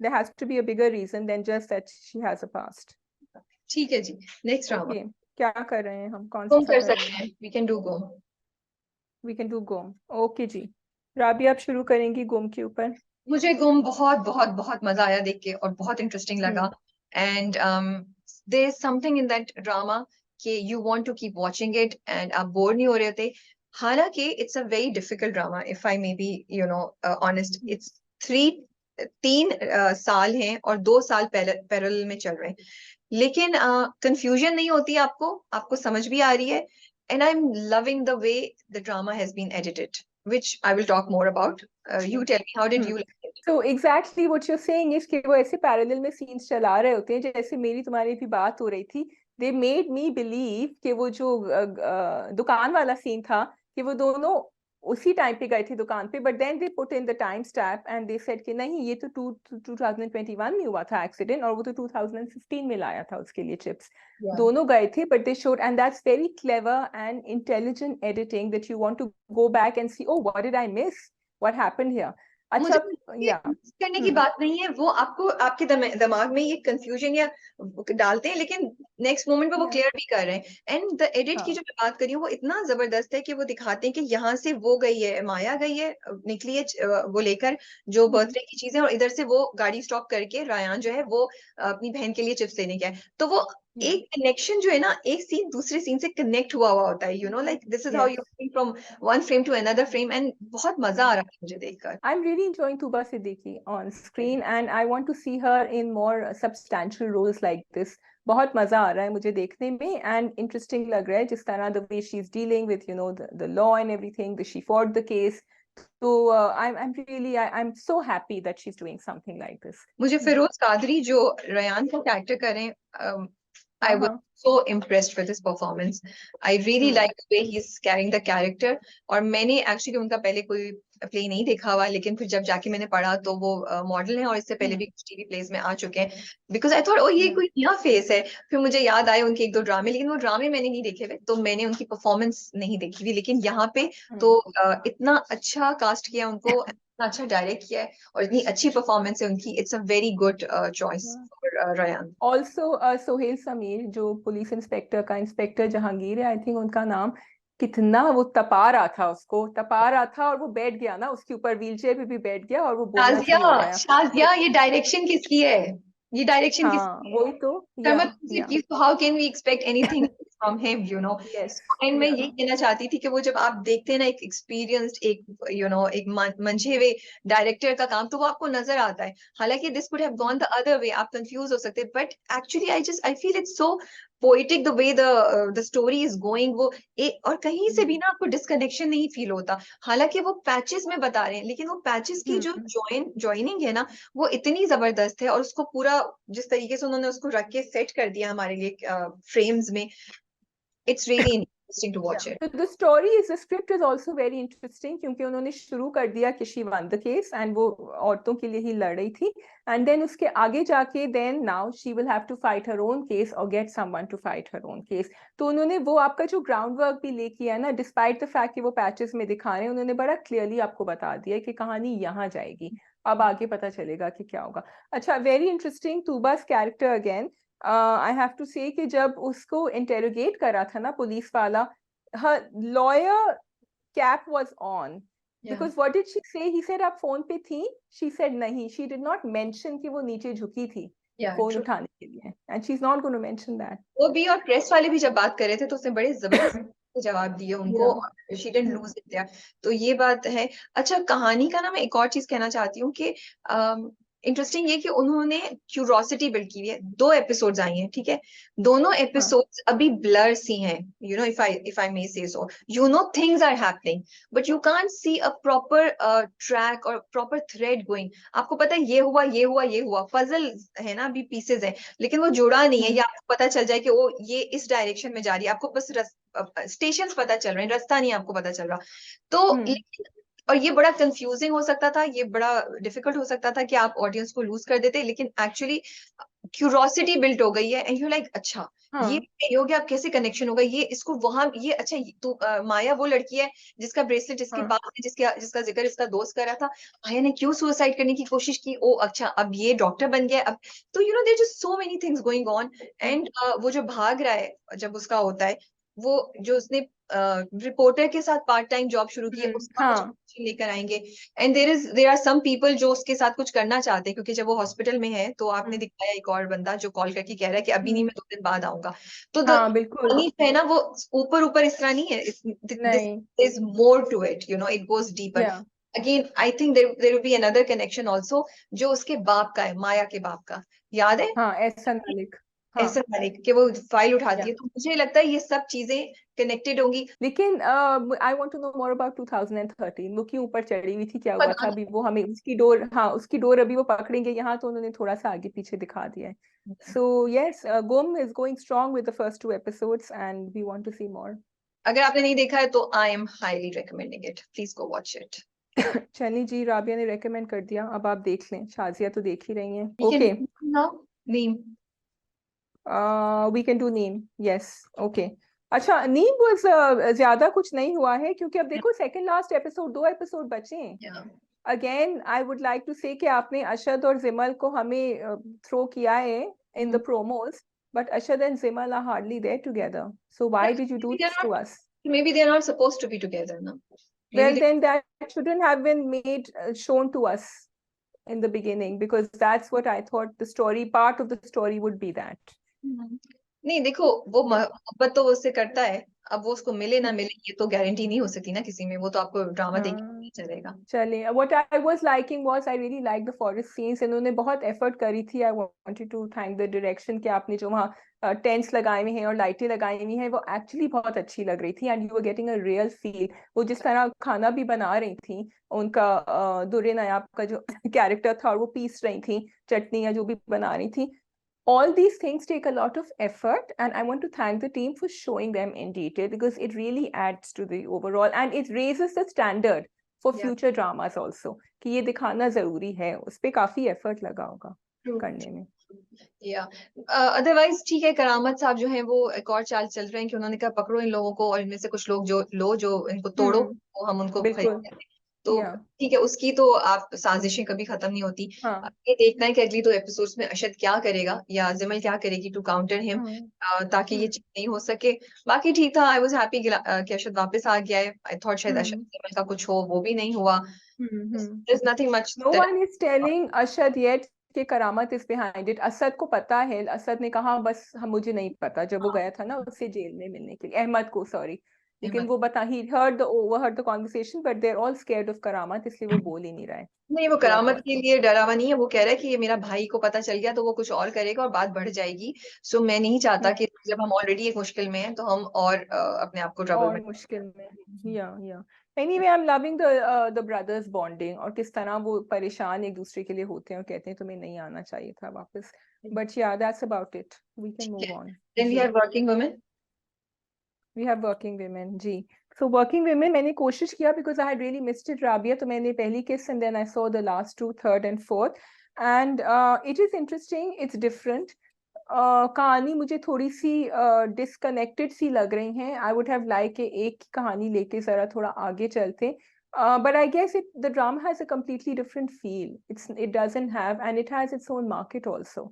[SPEAKER 2] there has to be a bigger reason than just that she has a past.
[SPEAKER 1] ठीक है जी, next drama.
[SPEAKER 2] Okay, क्या कर रहे हैं हम, कौन
[SPEAKER 1] गुम
[SPEAKER 2] सा
[SPEAKER 1] कर
[SPEAKER 2] कर रहे
[SPEAKER 1] सकते
[SPEAKER 2] हैं?
[SPEAKER 1] हैं, वी कैन डू गुम।
[SPEAKER 2] वी कैन डू गुम। ओके जी, राबी आप शुरू करेंगी गुम के ऊपर।
[SPEAKER 1] मुझे गुम बहुत बहुत बहुत मजा आया देख के, और बहुत इंटरेस्टिंग लगा।
[SPEAKER 2] Hmm
[SPEAKER 1] and there is something in that drama कि you want to keep watching it, and आप बोर नहीं हो रहे होते। हालांकि it's a very difficult drama, if I may be honest. It's three 3 साल हैं और 2 साल पैरेलल में चल रहे हैं, लेकिन कंफ्यूजन नहीं होती आपको, आपको समझ भी आ रही है। And I am loving the way the drama has been edited, which I will talk more about. You tell me, how did you like it?
[SPEAKER 2] So exactly what you're saying is कि वो ऐसे parallel में scenes चला रहे होते हैं, जैसे मेरी तुम्हारी भी बात हो रही थी। दे मेड मी बिलीव कि वो जो दुकान वाला सीन था, कि वो दोनों उसी टाइम पे गए थे दुकान पे, but then they put in the time stamp and they said कि नहीं ये तो 2021 में हुआ था एक्सीडेंट, और वो तो 2015 में लाया था उसके लिए चिप्स।
[SPEAKER 1] Yeah.
[SPEAKER 2] दोनों गए थे, but they showed, and that's very clever and intelligent editing, that you want to go back and see, oh what did I miss, what happened here.
[SPEAKER 1] मुझे
[SPEAKER 2] अच्छा
[SPEAKER 1] ये
[SPEAKER 2] या
[SPEAKER 1] miss करने की बात नहीं है, वो आपको आपके दिमाग में ये कंफ्यूजन या डालते हैं, लेकिन नेक्स्ट मोमेंट पे वो
[SPEAKER 2] या
[SPEAKER 1] क्लियर भी कर रहे हैं। एंड द एडिट की
[SPEAKER 2] हाँ
[SPEAKER 1] जो मैं बात करी हूँ, वो इतना जबरदस्त है कि वो दिखाते हैं कि यहाँ से वो गई है, माया गई है, निकली है वो लेकर जो
[SPEAKER 2] हम्म
[SPEAKER 1] बर्थडे की चीजें, और इधर से वो गाड़ी स्टॉप करके रायान जो है वो अपनी बहन के लिए चिप्स लेने गया है। तो वो
[SPEAKER 2] या
[SPEAKER 1] एक कनेक्शन जो है ना, एक सीन दूसरे सीन से कनेक्ट हुआ हुआ होता है, like this is how
[SPEAKER 2] yes
[SPEAKER 1] you from one frame to another frame, and बहुत मजा आ रहा है मुझे देखकर।
[SPEAKER 2] I'm really enjoying Tuba Siddiqui on screen and I want to see her in more substantial roles like this. बहुत मजा आ रहा है मुझे देखने में, and interesting लग रहा है जिस तरह the way she's dealing with the law and everything, that she fought the case. So I'm so happy that she's doing something like this.
[SPEAKER 1] मुझे फिरोज कादरी जो रयान का कैरेक्टर करें, I
[SPEAKER 2] हाँ
[SPEAKER 1] was
[SPEAKER 2] हाँ
[SPEAKER 1] so impressed with his performance. I really
[SPEAKER 2] hmm
[SPEAKER 1] like the way he's carrying the character. और मैंने actually उनका पहले कोई प्ले नहीं देखा हुआ, लेकिन फिर जब जाके मैंने पढ़ा तो वो मॉडल हैं और इससे पहले भी कुछ टीवी प्लेस में आ चुके हैं। बिकॉज आई थॉट ओ ये
[SPEAKER 2] हम्म
[SPEAKER 1] कोई नया फेस है। फिर मुझे याद आए उनके 1-2 ड्रामे, लेकिन वो ड्रामे मैंने नहीं देखे हुए, तो मैंने उनकी परफॉर्मेंस नहीं देखी हुई। लेकिन यहाँ पे तो
[SPEAKER 2] हम्म
[SPEAKER 1] इतना अच्छा कास्ट किया उनको, इतना अच्छा डायरेक्ट किया है, और इतनी अच्छी परफॉर्मेंस है उनकी। It's a very good choice
[SPEAKER 2] hmm.
[SPEAKER 1] For Ryan.
[SPEAKER 2] Also Sohail Sameer जो पुलिस इंस्पेक्टर का, इंस्पेक्टर जहांगीर है आई थिंक उनका नाम, कितना वो तपा रहा था, उसको तपा रहा था, और वो बैठ गया ना उसके ऊपर, व्हीलचेयर पे भी बैठ गया और वो बोलना
[SPEAKER 1] शाजिया,
[SPEAKER 2] शुरू हो गया।
[SPEAKER 1] शाजिया, ये डायरेक्शन किसकी है? ये डायरेक्शन
[SPEAKER 2] हाँ
[SPEAKER 1] किसकी है?
[SPEAKER 2] वही तो।
[SPEAKER 1] शर्मा
[SPEAKER 2] या
[SPEAKER 1] की, so how can we expect anything from him?
[SPEAKER 2] Yes
[SPEAKER 1] and मैं
[SPEAKER 2] या
[SPEAKER 1] ये कहना चाहती थी कि वो जब आप देखते हैं ना, एक एक्सपीरियंस्ड, एक मंझे हुए डायरेक्टर का काम, तो वो आपको नजर आता है। हालांकि this could have gone the other way, आप कंफ्यूज हो सकते हैं, but actually I feel it's so poetic the way the story is going, वो और कहीं से भी ना आपको डिस्कनेक्शन नहीं फील होता। हालांकि वो पैचेस में बता रहे हैं, लेकिन वो पैचेस की जो ज्वाइनिंग है ना, वो इतनी जबरदस्त है, और उसको पूरा जिस तरीके से उन्होंने उसको रख के सेट कर दिया हमारे लिए फ्रेम्स में, it's really interesting to watch it.
[SPEAKER 2] So the story is, the script is also very interesting क्योंकि उन्होंने शुरू कर दिया कि she won the case and वो औरतों के लिए ही लड़ रही थी, and then उसके आगे जाके then now she will have to fight her own case or get someone to fight her own case। तो उन्होंने वो आपका जो ग्राउंड वर्क भी ले किया है ना, डिस्पाइट द फैक्ट कि वो पैचेस में दिखा रहे हैं, उन्होंने बड़ा क्लियरली आपको बता दिया कि कहानी यहाँ जाएगी, अब आगे पता चलेगा कि क्या होगा। अच्छा, वेरी इंटरेस्टिंग तूबा's character again. I have to say कि जब उसको इंटेरोगेट करा था ना पुलिस वाला, her lawyer cap was on because what did she say? He said आप फोन पे थी, she said नहीं, she did not mention कि वो नीचे झुकी थी फोन उठाने के लिए, and she's not going to mention that।
[SPEAKER 1] वो भी, और प्रेस वाले भी जब बात कर रहे थे तो उसने बड़े जबरदस्त जवाब दिए उनको, she didn't lose it there, तो ये बात है। अच्छा, कहानी का ना मैं एक और चीज कहना चाहती हूँ कि इंटरेस्टिंग ये कि उन्होंने क्यूरोसिटी बिल्ड की हुई है। 2 एपिसोड्स आई हैं, ठीक है, दोनों एपिसोड्स अभी ब्लर सी हैं, you know, if I may say so, you know things are happening but you can't see a proper track और प्रॉपर थ्रेड गोइंग। आपको पता है ये हुआ ये हुआ ये हुआ, पजल है ना, अभी पीसेज है, लेकिन वो जुड़ा नहीं है, या आपको पता चल जाए कि वो ये इस डायरेक्शन में जा रही है, आपको बस स्टेशन पता चल रहे हैं, रास्ता नहीं आपको पता चल रहा। तो और ये बड़ा कंफ्यूजिंग हो सकता था, ये बड़ा डिफिकल्ट हो सकता था कि आप ऑडियंस को लूज कर देते, लेकिन एक्चुअली क्यूरोसिटी बिल्ट हो गई है, एंड यू लाइक अच्छा ये हो गया, अब कैसे कनेक्शन होगा, ये इसको वहां, ये अच्छा तो माया वो लड़की है जिसका ब्रेसलेट इसके पास है, जिसका जिक्र इसका दोस्त कर रहा था, माया ने क्यों सुसाइड करने की कोशिश की, ओ अच्छा अब ये डॉक्टर बन गया, अब तो you know there just so many things going on. And वो जो भाग रहा है जब उसका होता है, वो जो उसने रिपोर्टर के साथ पार्ट टाइम जॉब शुरू की है, उसका कुछ लेकर आएंगे, and there are some people जो उसके साथ कुछ करना चाहते हैं, क्योंकि जब वो हॉस्पिटल में है तो आपने दिखाया एक और बंदा जो कॉल करके कह रहा है कि अभी नहीं, मैं 2 दिन बाद आऊंगा, तो
[SPEAKER 2] बिल्कुल
[SPEAKER 1] है ना, वो ऊपर ऊपर इस तरह नहीं है, this is more to it, you know, it goes deeper. Again I think there will be another connection also जो उसके बाप का है, माया के बाप का, याद है,
[SPEAKER 2] एहसन मलिक,
[SPEAKER 1] एहसन मलिक के वो फाइल उठाती है, तो मुझे लगता है ये सब चीजें कनेक्टेड होंगी।
[SPEAKER 2] लेकिन I want to know more about 2013, वो क्यों ऊपर चढ़ी हुई थी, क्या हुआ था, अभी वो हमें उसकी डोर, उसकी डोर अभी वो पकड़ेंगे यहाँ, तो उन्होंने थोड़ा सा आगे पीछे दिखा दिया है। So yes, Gumm is going strong with the first 2 episodes and we want to see more.
[SPEAKER 1] अगर आपने नहीं देखा है तो I am highly recommending it, please go watch it.
[SPEAKER 2] चली जी, राबिया ने रेकमेंड कर दिया, अब आप देख लें, शाजिया तो देख ही रही हैं। Okay,
[SPEAKER 1] Neem,
[SPEAKER 2] we can do Neem, yes, okay. अच्छा, नीम वाज ज्यादा कुछ नहीं हुआ है क्योंकि अब देखो सेकंड लास्ट एपिसोड, 2 एपिसोड बचे हैं। Again I would like to say कि आपने अशद और जिमल को हमें थ्रो किया है in the promos, but Ashad and Zimal are hardly there together. So why did you do this to us?
[SPEAKER 1] Maybe they are not supposed to be together, no?
[SPEAKER 2] Well, then that shouldn't have been made shown to us in the beginning, because that's what I thought the story, part of the story would be that.
[SPEAKER 1] नहीं देखो, वो मोहब्बत तो वो उससे करता है, अब वो उसको मिले ना मिले ये तो गारंटी नहीं हो सकती ना किसी में, वो तो आपको ड्रामा देख के नहीं चलेगा।
[SPEAKER 2] चलिए, what I was liking was I really liked the forest scenes, इन्होंने बहुत एफर्ट करी थी। I wanted to thank the direction कि आपने जो वहाँ टेंट्स लगाए हुए हैं और लाइटें लगाई हुई हैं, वो एक्चुअली बहुत अच्छी लग रही थी, and you were getting a real feel. वो जिस तरह खाना भी बना रही थी, उनका दुर्रे नायाब का जो कैरेक्टर था, और वो पीस रही थी चटनी या जो भी बना रही थी, all these things take a lot of effort, and I want to thank the team for showing them in detail, because it really adds to the overall and it raises the standard for future dramas also, कि ये दिखाना जरूरी है, उस पे काफी effort लगा होगा करने में।
[SPEAKER 1] अदरवाइज ठीक है, करामत साहब जो है वो एक और चाल चल रहे हैं कि उन्होंने कहा पकड़ो इन लोगों को, और इनमें से कुछ लोग जो इनको तोड़ो, वो हम उनको खरीद, तो ठीक है, उसकी तो आप साजिशें कभी खत्म नहीं होती। ये देखना है कि अगली 2 एपिसोड्स में अशद क्या करेगा या जिमल क्या करेगी टू काउंटर हिम, ताकि ये चीज नहीं हो सके। बाकी ठीक था, आई वाज हैप्पी कि अशद वापस आ गया है। आई थॉट शायद अशद जिमल का कुछ हो, वो भी नहीं हुआ। There's nothing much.
[SPEAKER 2] No one is telling Ashad yet कि करामत इज बिहाइंड इट। असद को पता है, असद ने कहा बस हम, मुझे नहीं पता, जब वो गया था ना उससे जेल में मिलने के लिए, अहमद को, सॉरी, लेकिन वो he overheard the conversation, but they're all scared of करामत, इसलिए वो बोल ही नहीं रहा है।
[SPEAKER 1] नहीं, वो
[SPEAKER 2] तो I
[SPEAKER 1] करामत
[SPEAKER 2] thought
[SPEAKER 1] के
[SPEAKER 2] so.
[SPEAKER 1] लिए डरा हुआ नहीं है, वो कह रहा है कि ये मेरा भाई को पता चल गया तो वो कुछ और करेगा और बात बढ़ जाएगी। सो मैं नहीं चाहता कि जब हम ऑलरेडी एक मुश्किल में हैं तो हम और अपने आप को ट्रबल
[SPEAKER 2] और
[SPEAKER 1] में।
[SPEAKER 2] मुश्किल में। या anyway, I am loving the brothers bonding, और किस तरह वो परेशान एक दूसरे के लिए होते हैं और कहते हैं तुम्हें नहीं आना चाहिए था वापस। But yeah that's about it, we can
[SPEAKER 1] ठीक
[SPEAKER 2] मूव
[SPEAKER 1] है।
[SPEAKER 2] ऑन।
[SPEAKER 1] देन वी
[SPEAKER 2] जी,
[SPEAKER 1] have working women.
[SPEAKER 2] We have working women. जी, सो वर्किंग वुमेन मैंने कोशिश किया because I had really missed it Rabia, तो मैंने पहली किस and then I saw the last two, third and fourth, and it is interesting, it's different. कहानी मुझे थोड़ी सी डिसकनेक्टेड सी लग रही हैं। आई वुड हैव लाइक एक की कहानी लेके जरा थोड़ा आगे चलते, but I guess the drama has a completely different feel. It doesn't have, and it has its own market also.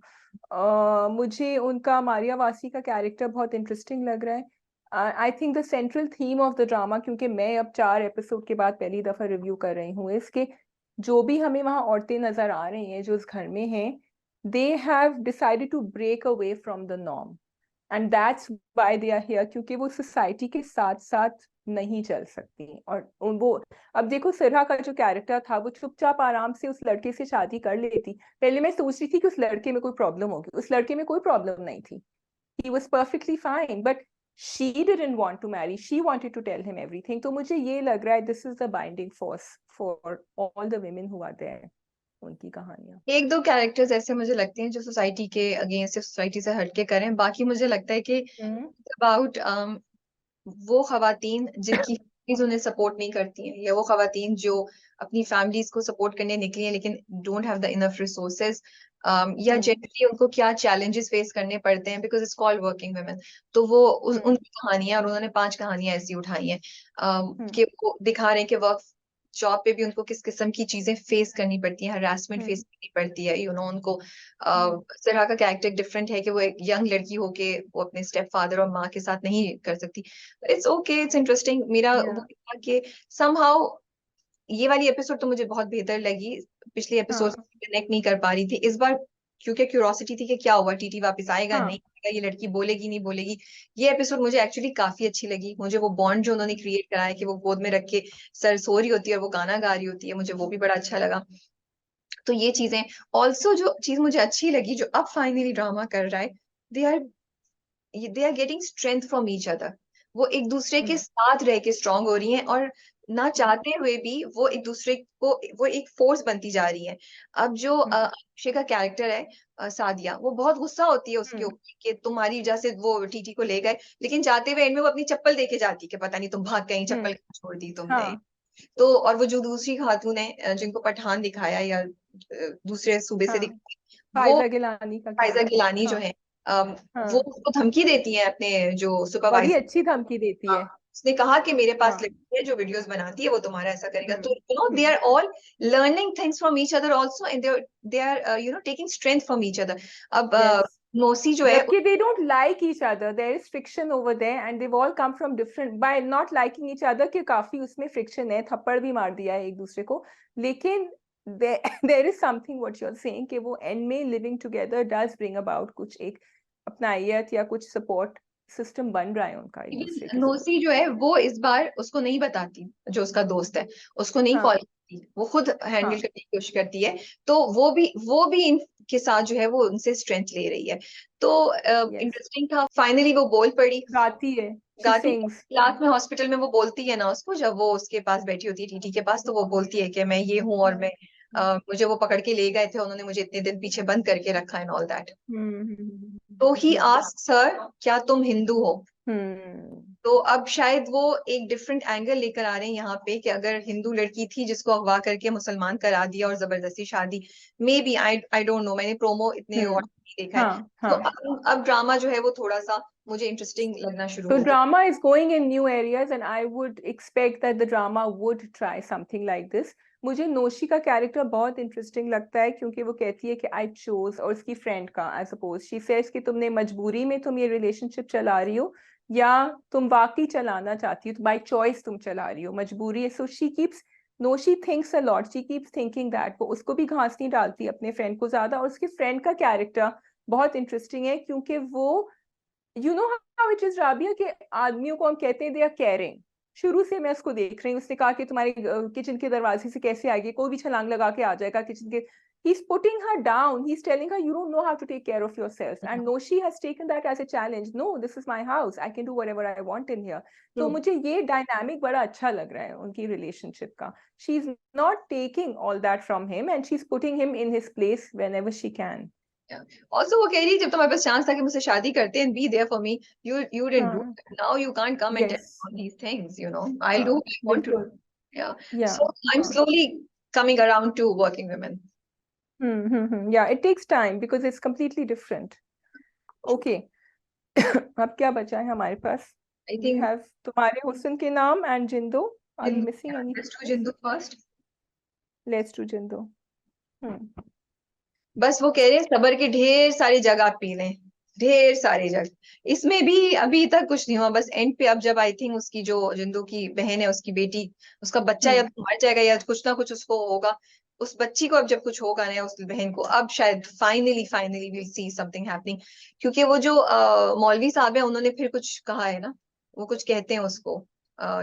[SPEAKER 2] मुझे उनका मारिया वासी का कैरेक्टर बहुत इंटरेस्टिंग लग रहा है। I think the central theme of the drama, क्योंकि मैं अब 4 एपिसोड के बाद पहली दफा रिव्यू कर रही हूँ इसके, जो भी हमें वहाँ औरतें नजर आ रही हैं जो इस घर में हैं, they have decided to break away from the norm, and that's why they are here, क्योंकि वो सोसाइटी के साथ साथ नहीं चल सकती। और वो, अब देखो सिरहा का जो कैरेक्टर था वो चुपचाप आराम से उस लड़के से शादी कर लेती। पहले मैं सोच रही थी कि उस लड़के में कोई प्रॉब्लम होगी, उस लड़के में कोई प्रॉब्लम नहीं थी, he was perfectly fine, but she didn't want to marry, she wanted to tell him everything। तो मुझे ये लग रहा है this is the binding force for all the women who are there, उनकी कहानियां।
[SPEAKER 1] एक दो कैरेक्टर्स ऐसे मुझे लगते हैं जो सोसाइटी के अगेंस्ट, सोसाइटी से हटके करें, बाकी मुझे लगता है कि अबाउट वो खवातीन जिनकी families उन्हें सपोर्ट नहीं करती हैं, या वो खवातीन जो अपनी फैमिलीज को सपोर्ट करने निकली हैं लेकिन don't have the enough resources, या जनरली उनको क्या चैलेंजेस फेस करने पड़ते हैं, because it's called working women. तो वो उनकी कहानियां, और उन्होंने 5 कहानियां ऐसी उठाई हैं कि वो दिखा रहे हैं कि वर्क जॉब पे भी उनको किस किस्म की चीजें फेस करनी पड़ती हैं, हरासमेंट फेस करनी पड़ती है, उनको सिरहा का कैरेक्टर डिफरेंट है कि वो एक यंग लड़की होके वो अपने स्टेप फादर और माँ के साथ नहीं कर सकती। It's okay, it's interesting. मेरा वो था कि समहाउ ये वाली एपिसोड तो मुझे बहुत बेहतर लगी, पिछली एपिसोड कनेक्ट नहीं कर पा रही थी। इस बार क्योंकि क्यूरोसिटी थी कि क्या हुआ, टीटी वापस आएगा नहीं आएगा, ये लड़की बोलेगी नहीं बोलेगी। ये एपिसोड मुझे एक्चुअली काफी अच्छी लगी। मुझे वो बॉन्ड जो उन्होंने क्रिएट करा है कि वो गोद में रख के सर सो रही होती है और वो गाना गा रही होती है, मुझे वो भी बड़ा अच्छा लगा। तो ये चीजें, ऑल्सो जो चीज मुझे अच्छी लगी जो अब फाइनली ड्रामा कर रहा है, they are they are getting strength from each other. वो एक दूसरे के साथ रह के स्ट्रांग हो रही हैं, और ना चाहते हुए भी वो एक दूसरे को, वो एक फोर्स बनती जा रही है। अब जो अक्षय का कैरेक्टर है सादिया, वो बहुत गुस्सा होती है उसके ऊपर कि तुम्हारी वजह से वो टीटी को ले गए, लेकिन जाते हुए एंड में वो अपनी चप्पल दे के जाती है कि पता नहीं तुम भाग गई, चप्पल छोड़ दी तुमने। तो और वो जो दूसरी खातून है जिनको पठान दिखाया या दूसरे सूबे से दिखाया, वो
[SPEAKER 2] फाइजा गिलानी का
[SPEAKER 1] फाइजा
[SPEAKER 2] कैरेक्टर,
[SPEAKER 1] गिलानी जो है, वो उसको धमकी देती है अपने जो
[SPEAKER 2] बड़ी
[SPEAKER 1] सुपरवाइजर।
[SPEAKER 2] अच्छी धमकी देती है।
[SPEAKER 1] उसने कहा कि मेरे पास लड़की है जो वीडियोस बनाती है, वो तुम्हारा ऐसा करेगा। तो they are all learning things from each other also, and they are taking strength from each other. अब नोसी जो है,
[SPEAKER 2] जबकि they don't like each other, there is friction over there, and they've all come from different, by not liking each other कि काफी उसमें friction है, थप्पड़ भी मार दिया है एक दूसरे को, लेकिन there is something what you're saying कि वो end में living together does bring about कुछ एक अपनाइयत या कुछ support सिस्टम बन रहा है उनका एक दूसरे के साथ।
[SPEAKER 1] नोसी जो है वो इस बार उसको नहीं बताती, जो उसका दोस्त है उसको नहीं कॉल करती, वो खुद हैंडल करने की कोशिश करती है। तो वो भी इनके साथ जो है वो उनसे स्ट्रेंथ ले रही है। तो इंटरेस्टिंग था, फाइनली वो बोल पड़ी,
[SPEAKER 2] गाती है,
[SPEAKER 1] गाती। लास्ट में हॉस्पिटल में वो बोलती है ना उसको, जब वो उसके पास बैठी होती है टीटी के पास, तो वो बोलती है कि मैं ये हूँ, और मैं मुझे वो पकड़ के ले गए थे, उन्होंने मुझे इतने दिन पीछे बंद करके रखा एंड ऑल दैट। तो ही आस्क्स हर, क्या तुम हिंदू हो? तो अब शायद वो एक डिफरेंट एंगल लेकर आ रहे हैं यहाँ पे कि अगर हिंदू लड़की थी जिसको अगवा करके मुसलमान करा दिया और जबरदस्ती शादी, may be, I don't no, मैंने प्रोमो इतने और नहीं देखा है। तो अब ड्रामा जो है वो थोड़ा सा मुझे इंटरेस्टिंग लगना शुरू
[SPEAKER 2] So
[SPEAKER 1] हो गया।
[SPEAKER 2] drama is going in new areas, and I would expect that the drama would try something like this. मुझे नोशी का कैरेक्टर बहुत इंटरेस्टिंग लगता है, क्योंकि वो कहती है कि आई चोज, और उसकी फ्रेंड का, आई सपोज शी सेज कि तुमने मजबूरी में तुम ये रिलेशनशिप चला रही हो, या तुम वाकई चलाना चाहती हो, तो बाय चॉइस तुम चला रही हो, मजबूरी है। So she keeps, Noshi thinks a lot, she keeps thinking that, वो उसको भी घास नहीं डालती अपने फ्रेंड को ज्यादा। और उसके फ्रेंड का कैरेक्टर बहुत इंटरेस्टिंग है, क्योंकि वो You know how it is, Rabia, कि आदमियों को हम कहते हैं they are caring. शुरू से मैं उसको देख रही हूँ, उसने कहा कि तुम्हारे किचन के दरवाजे से कैसे आएगी, कोई भी छलांग लगा के आ जाएगा किचन के. He's putting her down. He's telling her, you don't know how to take care of yourself. And no, she has taken that as a challenge. No, this is my house. I can do whatever I want in here. तो
[SPEAKER 1] True.
[SPEAKER 2] मुझे ये dynamic बड़ा अच्छा लग रहा है उनकी relationship का. She's not taking all that from him and she's putting him in his place whenever she can.
[SPEAKER 1] Yeah. Also वो कह रही है जब तुम्हारे पास चांस था कि मुझसे शादी करते and be there for me, you didn't do
[SPEAKER 2] हाँ.
[SPEAKER 1] it. Now you can't come and tell
[SPEAKER 2] Yes.
[SPEAKER 1] me all these things, you know. I'll do what I want to do.
[SPEAKER 2] बिल्कुल.
[SPEAKER 1] Yeah.
[SPEAKER 2] Yeah.
[SPEAKER 1] So I'm slowly coming around to working women.
[SPEAKER 2] Yeah, it takes time because it's completely different. Okay. अब क्या बचा है हमारे पास?
[SPEAKER 1] I
[SPEAKER 2] We
[SPEAKER 1] think
[SPEAKER 2] have तुम्हारे हुस्न के नाम and Jindo. Are we missing
[SPEAKER 1] yeah,
[SPEAKER 2] anything?
[SPEAKER 1] let's do Jindu first.
[SPEAKER 2] Let's do Jindo.
[SPEAKER 1] बस वो कह रहे हैं सबर के ढेर सारी जगह आप पी लें, ढेर सारी जगह. इसमें भी अभी तक कुछ नहीं हुआ. बस एंड पे अब जब आई थिंक उसकी जो जिंदू की बहन है, उसकी बेटी, उसका बच्चा या तो मर जाएगा या कुछ ना कुछ उसको होगा. उस बच्ची को अब जब कुछ होगा ना, उस बहन को, अब शायद finally will see something happening. क्योंकि वो जो मौलवी साहब है, उन्होंने फिर कुछ कहा है ना, वो कुछ कहते हैं उसको.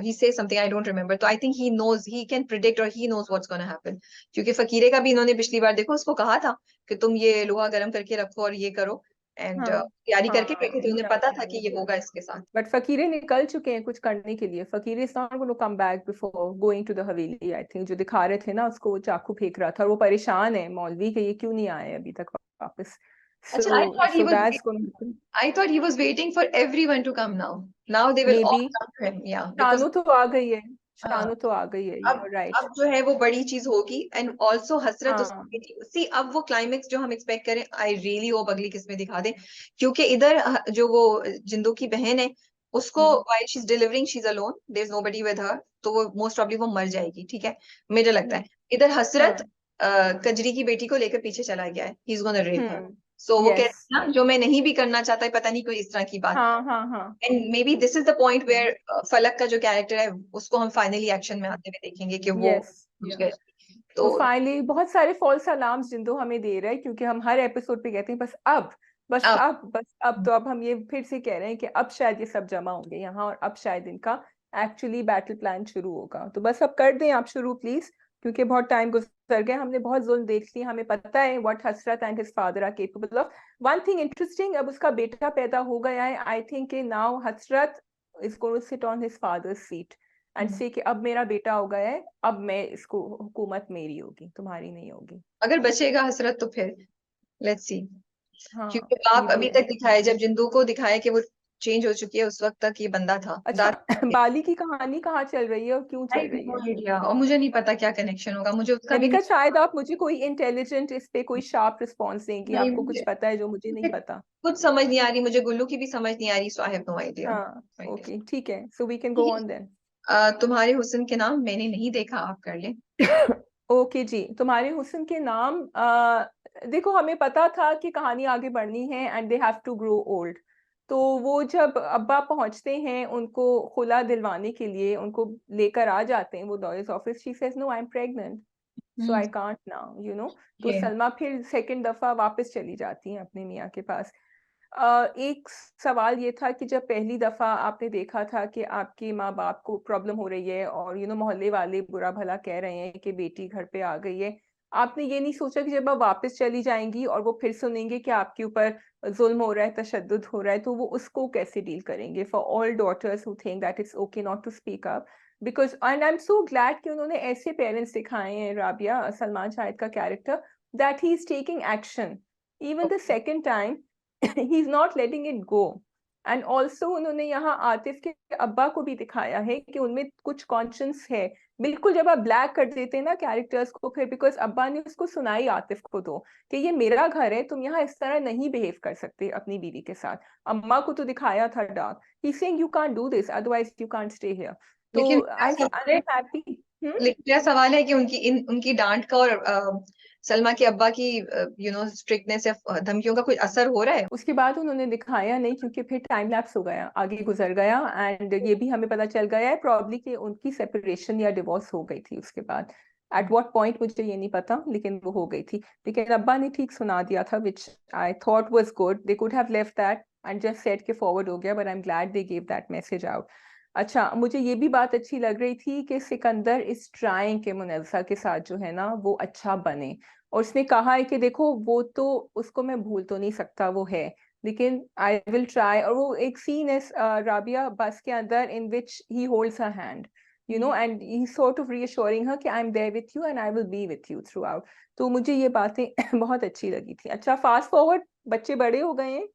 [SPEAKER 1] he says something I don't remember. तो I think he knows, he can predict or he knows what's gonna happen. क्योंकि फकीरे का भी इन्होंने पिछली बार देखो उसको कहा था कि तुम ये लोहा गर्म करके रखो और ये करो, एंड तैयारी करके रखे थे. उन्हें पता था कि ये होगा इसके साथ.
[SPEAKER 2] बट फकीरे निकल चुके हैं कुछ करने के लिए. Fakeeray is not going to come back before going to the haveli. I think जो दिखा रहे थे ना उसको, वो चाकू फेंक रहा था और वो परेशान है मौलवी के, ये क्यों नहीं आए अभी तक वापस.
[SPEAKER 1] अच्छा, I thought he was waiting for everyone to come now. Now they will all come to him. Yeah, because
[SPEAKER 2] Shanu तो आ गई है. शानू तो आ गई है.
[SPEAKER 1] अब
[SPEAKER 2] राइट.
[SPEAKER 1] अब जो है वो बड़ी चीज होगी. एंड ऑल्सो हसरत
[SPEAKER 2] हाँ.
[SPEAKER 1] सी, अब वो क्लाइमेक्स जो हम एक्सपेक्ट करें, आई रियली होप अगली किस्म में दिखा दें. क्योंकि इधर जो वो जिंदू की बहन है, उसको while she is delivering she is alone, there is nobody with her, तो वो मोस्ट प्रॉब्ली वो मर जाएगी. ठीक है, मुझे लगता है. इधर हसरत कजरी की बेटी को लेकर पीछे चला गया है. ही इज गोना रेप हर. सो वो कहते हैं ना, जो मैं नहीं भी करना चाहता, पता नहीं कोई इस तरह की बात. And maybe this is the point where Falak का जो कैरेक्टर है, उसको हम फाइनली एक्शन में आते हुए देखेंगे कि वो
[SPEAKER 2] तो फाइनली बहुत सारे फॉल्स अलार्म्स जिंदो हमें दे रहा है, क्योंकि हम हर एपिसोड पे कहते हैं बस अब तो अब हम ये फिर से कह रहे हैं कि अब शायद ये सब जमा होंगे यहाँ, और अब शायद इनका एक्चुअली बैटल प्लान शुरू होगा. तो बस अब कर दें आप शुरू प्लीज, क्योंकि बहुत टाइम गुजर गया, हमने बहुत जुल्म देख लिया. हमें पता है what Hasrat and his father are capable of. One thing interesting, अब उसका बेटा पैदा हो गया है. I think now Hasrat is going to sit on his father's seat and say कि अब मेरा बेटा हो गया है, अब मैं इसको, हुकूमत मेरी होगी, तुम्हारी नहीं होगी.
[SPEAKER 1] अगर बचेगा हसरत तो फिर लेट्स सी.
[SPEAKER 2] हाँ,
[SPEAKER 1] क्योंकि बाप अभी तक दिखाया, जब जिंदू को दिखाया कि वो चेंज हो चुकी है, उस वक्त तक ये बंदा था.
[SPEAKER 2] अच्छा, बाली की कहानी कहाँ चल रही है और क्यों चल रही है?
[SPEAKER 1] और मुझे नहीं पता क्या कनेक्शन होगा, मुझे उसका भी
[SPEAKER 2] मैंने कहा शायद आप मुझे कोई इंटेलिजेंट इस पे कोई शार्प रिस्पॉन्स देंगी, आपको कुछ पता है जो मुझे नहीं पता.
[SPEAKER 1] कुछ समझ नहीं आ रही, मुझे गुल्लू की भी समझ नहीं आ रही. So I have no idea.
[SPEAKER 2] हाँ, ओके, ठीक है, so we can go on then.
[SPEAKER 1] तुम्हारे हुस्न के नाम मैंने नहीं देखा, आप कर लें.
[SPEAKER 2] ओके जी, तुम्हारे हुस्न के नाम. देखो, हमें पता था कि कहानी आगे बढ़नी है and they have to grow old. तो वो जब अब्बा पहुंचते हैं उनको खुला दिलवाने के लिए, उनको लेकर आ जाते हैं वो lawyers office. She says no, I am pregnant, so I can't now, you know. तो सलमा फिर सेकंड दफा वापस चली जाती हैं अपने मियाँ के पास. एक सवाल ये था कि जब पहली दफा आपने देखा था कि आपके माँ बाप को प्रॉब्लम हो रही है और मोहल्ले वाले बुरा भला कह रहे हैं कि बेटी घर पे आ गई है, आपने ये नहीं सोचा कि जब आप वापस चली जाएंगी और वो फिर सुनेंगे कि आपके ऊपर जुल्म हो रहा है, तशद्दुद हो रहा है, तो वो उसको कैसे डील करेंगे? For all daughters who think that it's okay not to speak up, because and I am so glad कि उन्होंने ऐसे पेरेंट्स दिखाए हैं, राबिया, सलमान शाहिद का character, that he is taking action even the second time. he is not letting it go. And also उन्होंने यहाँ आतिफ के अब्बा को भी दिखाया है कि उनमें कुछ कॉन्शियंस है. बिल्कुल जब आप ब्लैक कर देते हैं ना कैरेक्टर्स को, फिर बिकॉज अब्बा ने उसको सुनाई आतिफ को तो कि ये मेरा घर है, तुम यहाँ इस तरह नहीं बिहेव कर सकते अपनी बीवी के साथ. अम्मा को तो दिखाया था dark. He saying you can't do this, otherwise you can't stay here. तो आई एम हैप्पी.
[SPEAKER 1] लेकिन मेरा सवाल है कि उनकी डांट का और सलमा के अब्बा की स्ट्रिक्टनेस या धमकियों का कोई असर हो रहा है?
[SPEAKER 2] उसके बाद उन्होंने दिखाया नहीं, क्योंकि फिर टाइम लैप्स हो गया, आगे गुजर गया. एंड ये भी हमें पता चल गया है प्रॉब्ली कि उनकी सेपरेशन या डिवोर्स हो गई थी उसके बाद. एट व्हाट पॉइंट मुझे ये नहीं पता, लेकिन वो हो गई थी. लेकिन अब्बा ने ठीक सुना दिया था, which I thought was good. They could have left that and just set के फॉरवर्ड हो गया, but I am glad they give that message out. अच्छा, मुझे ये भी बात अच्छी लग रही थी कि सिकंदर इज ट्राइंग के मुनज़्ज़ा के साथ जो है ना वो अच्छा बने, और उसने कहा है कि देखो वो तो उसको मैं भूल तो नहीं सकता, वो है, लेकिन आई विल ट्राई। और वो एक सीन है राबिया बस के अंदर in which he holds her hand, you know, and he's sort of reassuring her कि I'm there with you and I will be with you throughout। तो मुझे ये बातें बहुत अच्छी लगी थी। अच्छा, फास्ट फॉरवर्ड, बच्चे बड़े हो गए हैं,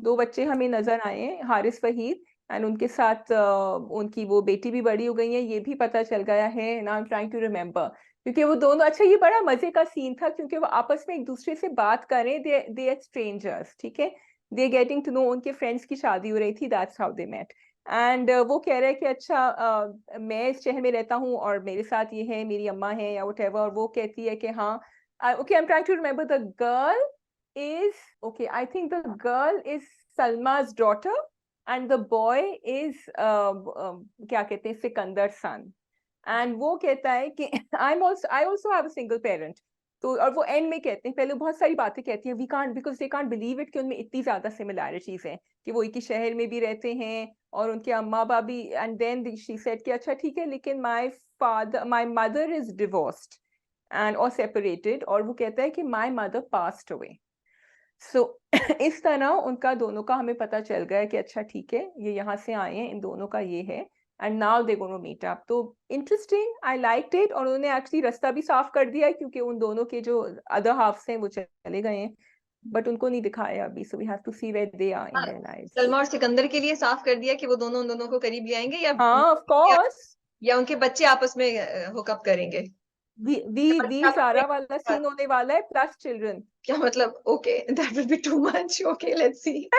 [SPEAKER 2] 2 बच्चे हमें नजर आए हैं, हारिस वहीद, एंड उनके साथ उनकी वो बेटी भी बड़ी हो गई है, ये भी पता चल गया है। Now I am trying to remember, क्योंकि वो दोनों, अच्छा ये बड़ा मजे का सीन था क्योंकि वो आपस में एक दूसरे से बात करें, दे आर स्ट्रेंजर्स, ठीक है, दे गेटिंग टू नो, उनके फ्रेंड्स की शादी हो रही थी, that's how they met. And वो कह रहे हैं कि अच्छा मैं इस शहर में रहता हूँ और मेरे साथ ये है, मेरी अम्मा है या व्हाटएवर, और वो कहती है कि हाँ, okay, I am trying to remember, the girl is okay, I think the girl is Salma's daughter and the boy is क्या कहते हैं, सिकंदर son। एंड वो कहता है कि I also have a single parent। तो और वो एंड में कहते हैं, पहले बहुत सारी बातें कहती हैं, we can't, because they can't believe it कि उनमें इतनी ज्यादा सिमिलैरिटीज हैं कि वो एक ही शहर में भी रहते हैं और उनके अम्मा बाप भी। एंड देन शी सेड कि अच्छा ठीक है, लेकिन my mother is divorced and और सेपरेटेड, और वो कहता है कि माय मदर पास्ड अवे। सो इस तरह उनका दोनों का हमें पता चल गया कि अच्छा ठीक है, ये यहाँ से आए हैं, इन दोनों का ये है, and now they gonna meet up. तो इंटरेस्टिंग, आई लाइक्ड इट। और उन्होंने एक्चुअली रास्ता भी साफ कर दिया है क्योंकि उन दोनों के जो अदर हाफ्स हैं वो चले गए हैं, बट उनको नहीं दिखाया अभी, so we have to see where they are in their lives.
[SPEAKER 1] Salma और सिकंदर के लिए साफ कर दिया कि वो दोनों उन दोनों को करीब ले आएंगे,
[SPEAKER 2] हाँ ऑफ कोर्स,
[SPEAKER 1] या उनके बच्चे आपस में हुकअप करेंगे।
[SPEAKER 2] वी सारा वाला सीन होने वाला है, प्लस चिल्ड्रन।
[SPEAKER 1] क्या मतलब? Okay, that will be too much. Okay, let's see,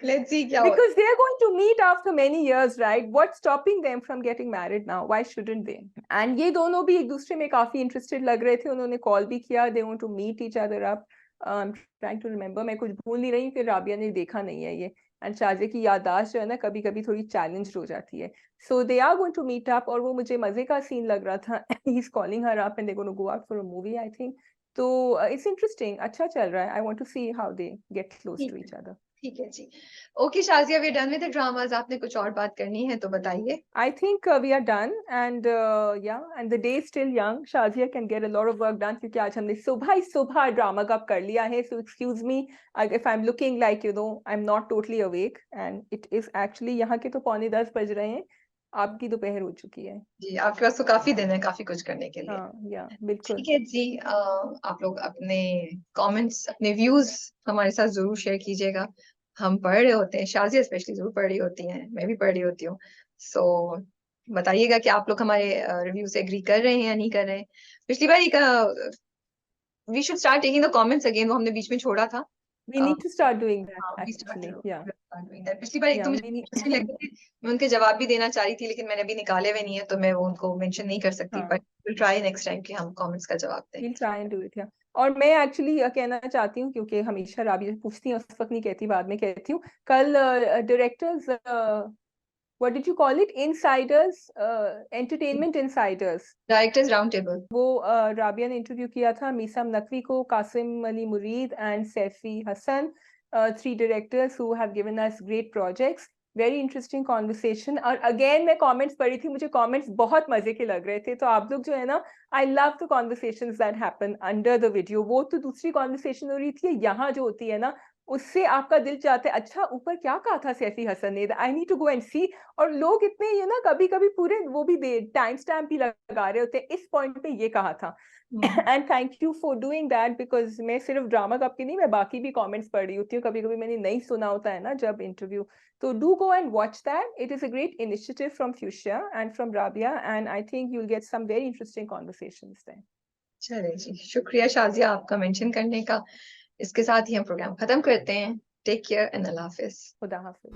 [SPEAKER 1] let's see क्या होता है।
[SPEAKER 2] Because they are going to meet after many years, right? What's stopping them from getting married now? Why shouldn't they? And ये दोनों भी एक दूसरे में काफी इंटरेस्टेड लग रहे थे, उन्होंने कॉल भी किया, they want to meet each other up। I'm trying to remember, मैं कुछ भूल नहीं रही कि राबिया ने देखा नहीं है ये, एंड शाज़िया की याददाश्त जो है ना कभी कभी थोड़ी चैलेंज हो जाती है। So they are going to meet up, और वो मुझे मजे का सीन लग रहा था। He is calling her up and they gonna go out for a movie, I think. तो इट्स इंटरेस्टिंग, अच्छा चल रहा है। I want to see how they get close to each other.
[SPEAKER 1] ठीक है जी। Okay Shazia, we are done with the dramas. आपने कुछ और बात करनी है तो बताइए।
[SPEAKER 2] I think we are done, and yeah, and the day is still young. Shazia can get a lot of work done क्योंकि आज हमने सुबह ही सुबह ड्रामा कप कर लिया है। So excuse me if I'm looking like, you know, I'm not totally awake, and it is actually यहाँ के तो 9:45 बज रहे हैं, आपकी दोपहर हो चुकी है।
[SPEAKER 1] जी, आपके पास तो काफी दिन है काफी कुछ करने के लिए।
[SPEAKER 2] हाँ, या बिल्कुल।
[SPEAKER 1] ठीक है जी। आप लोग अपने कमेंट्स, अपने व्यूज हमारे साथ जरूर शेयर कीजिएगा। हम पढ़ रहे होते हैं, शाजिया स्पेशली जरूर पढ़ रही होती हैं, मैं भी पढ़ रही होती हूँ। सो बताइएगा कि आप लोग हमारे रिव्यू से एग्री कर रहे हैं या नहीं कर रहे हैं। पिछली बार एक we should start taking the comments again, वो हमने बीच में छोड़ा था।
[SPEAKER 2] We need to start doing that
[SPEAKER 1] हाँ,
[SPEAKER 2] actually, yeah.
[SPEAKER 1] पिछली बार एक तो मुझे अच्छे लगे थे, मैं उनके जवाब भी देना चाह रही थी, लेकिन मैंने अभी निकाले हुए नहीं है तो मैं वो उनको मेंशन नहीं कर सकती, but will try next time कि हम कमेंट्स का जवाब दें।
[SPEAKER 2] We'll try and do it, yeah. और मैं एक्चुअली कहना चाहती हूँ, क्योंकि हमेशा राबिया पूछती है, उस वक्त नहीं कहती, बाद में कहती हूँ। कल directors, what did you call it? Insiders, entertainment insiders,
[SPEAKER 1] directors round table,
[SPEAKER 2] वो राबिया ने इंटरव्यू किया था मीसम नकवी को, Qasim Ali Mureed and Saifi Hasan, 3 directors who have given us great projects। Very interesting conversation. और अगेन मैं कमेंट्स पढ़ी थी, मुझे कमेंट्स बहुत मजे के लग रहे थे। तो आप लोग जो है ना, I love the conversations that happen under the video. वो तो दूसरी कॉन्वर्सेशन हो रही थी, यहाँ जो होती है ना, उससे आपका दिल चाहता है अच्छा ऊपर क्या कहा था सैफी हसन ने, I need to go and see. और लोग इतने ये ना कभी कभी पूरे वो भी टाइम स्टैम्प भी लगा रहे होते हैं, इस पॉइंट पे ये कहा था। And thank you for doing that, because मैं सिर्फ ड्रामा कप की नहीं, मैं बाकी भी कमेंट्स पढ़ रही होती हूँ, कभी कभी मैंने नहीं सुना होता है ना जब इंटरव्यू। तो do go and watch that, it is a great initiative from Fuchsia and from Rabia, and I think you will get some very interesting conversations there.
[SPEAKER 1] चलिए जी, शुक्रिया शाजिया आपका मेंशन करने का। इसके साथ ही हम प्रोग्राम खत्म करते हैं। टेक केयर एंड अल्लाह हाफिज।
[SPEAKER 2] खुदा हाफिज।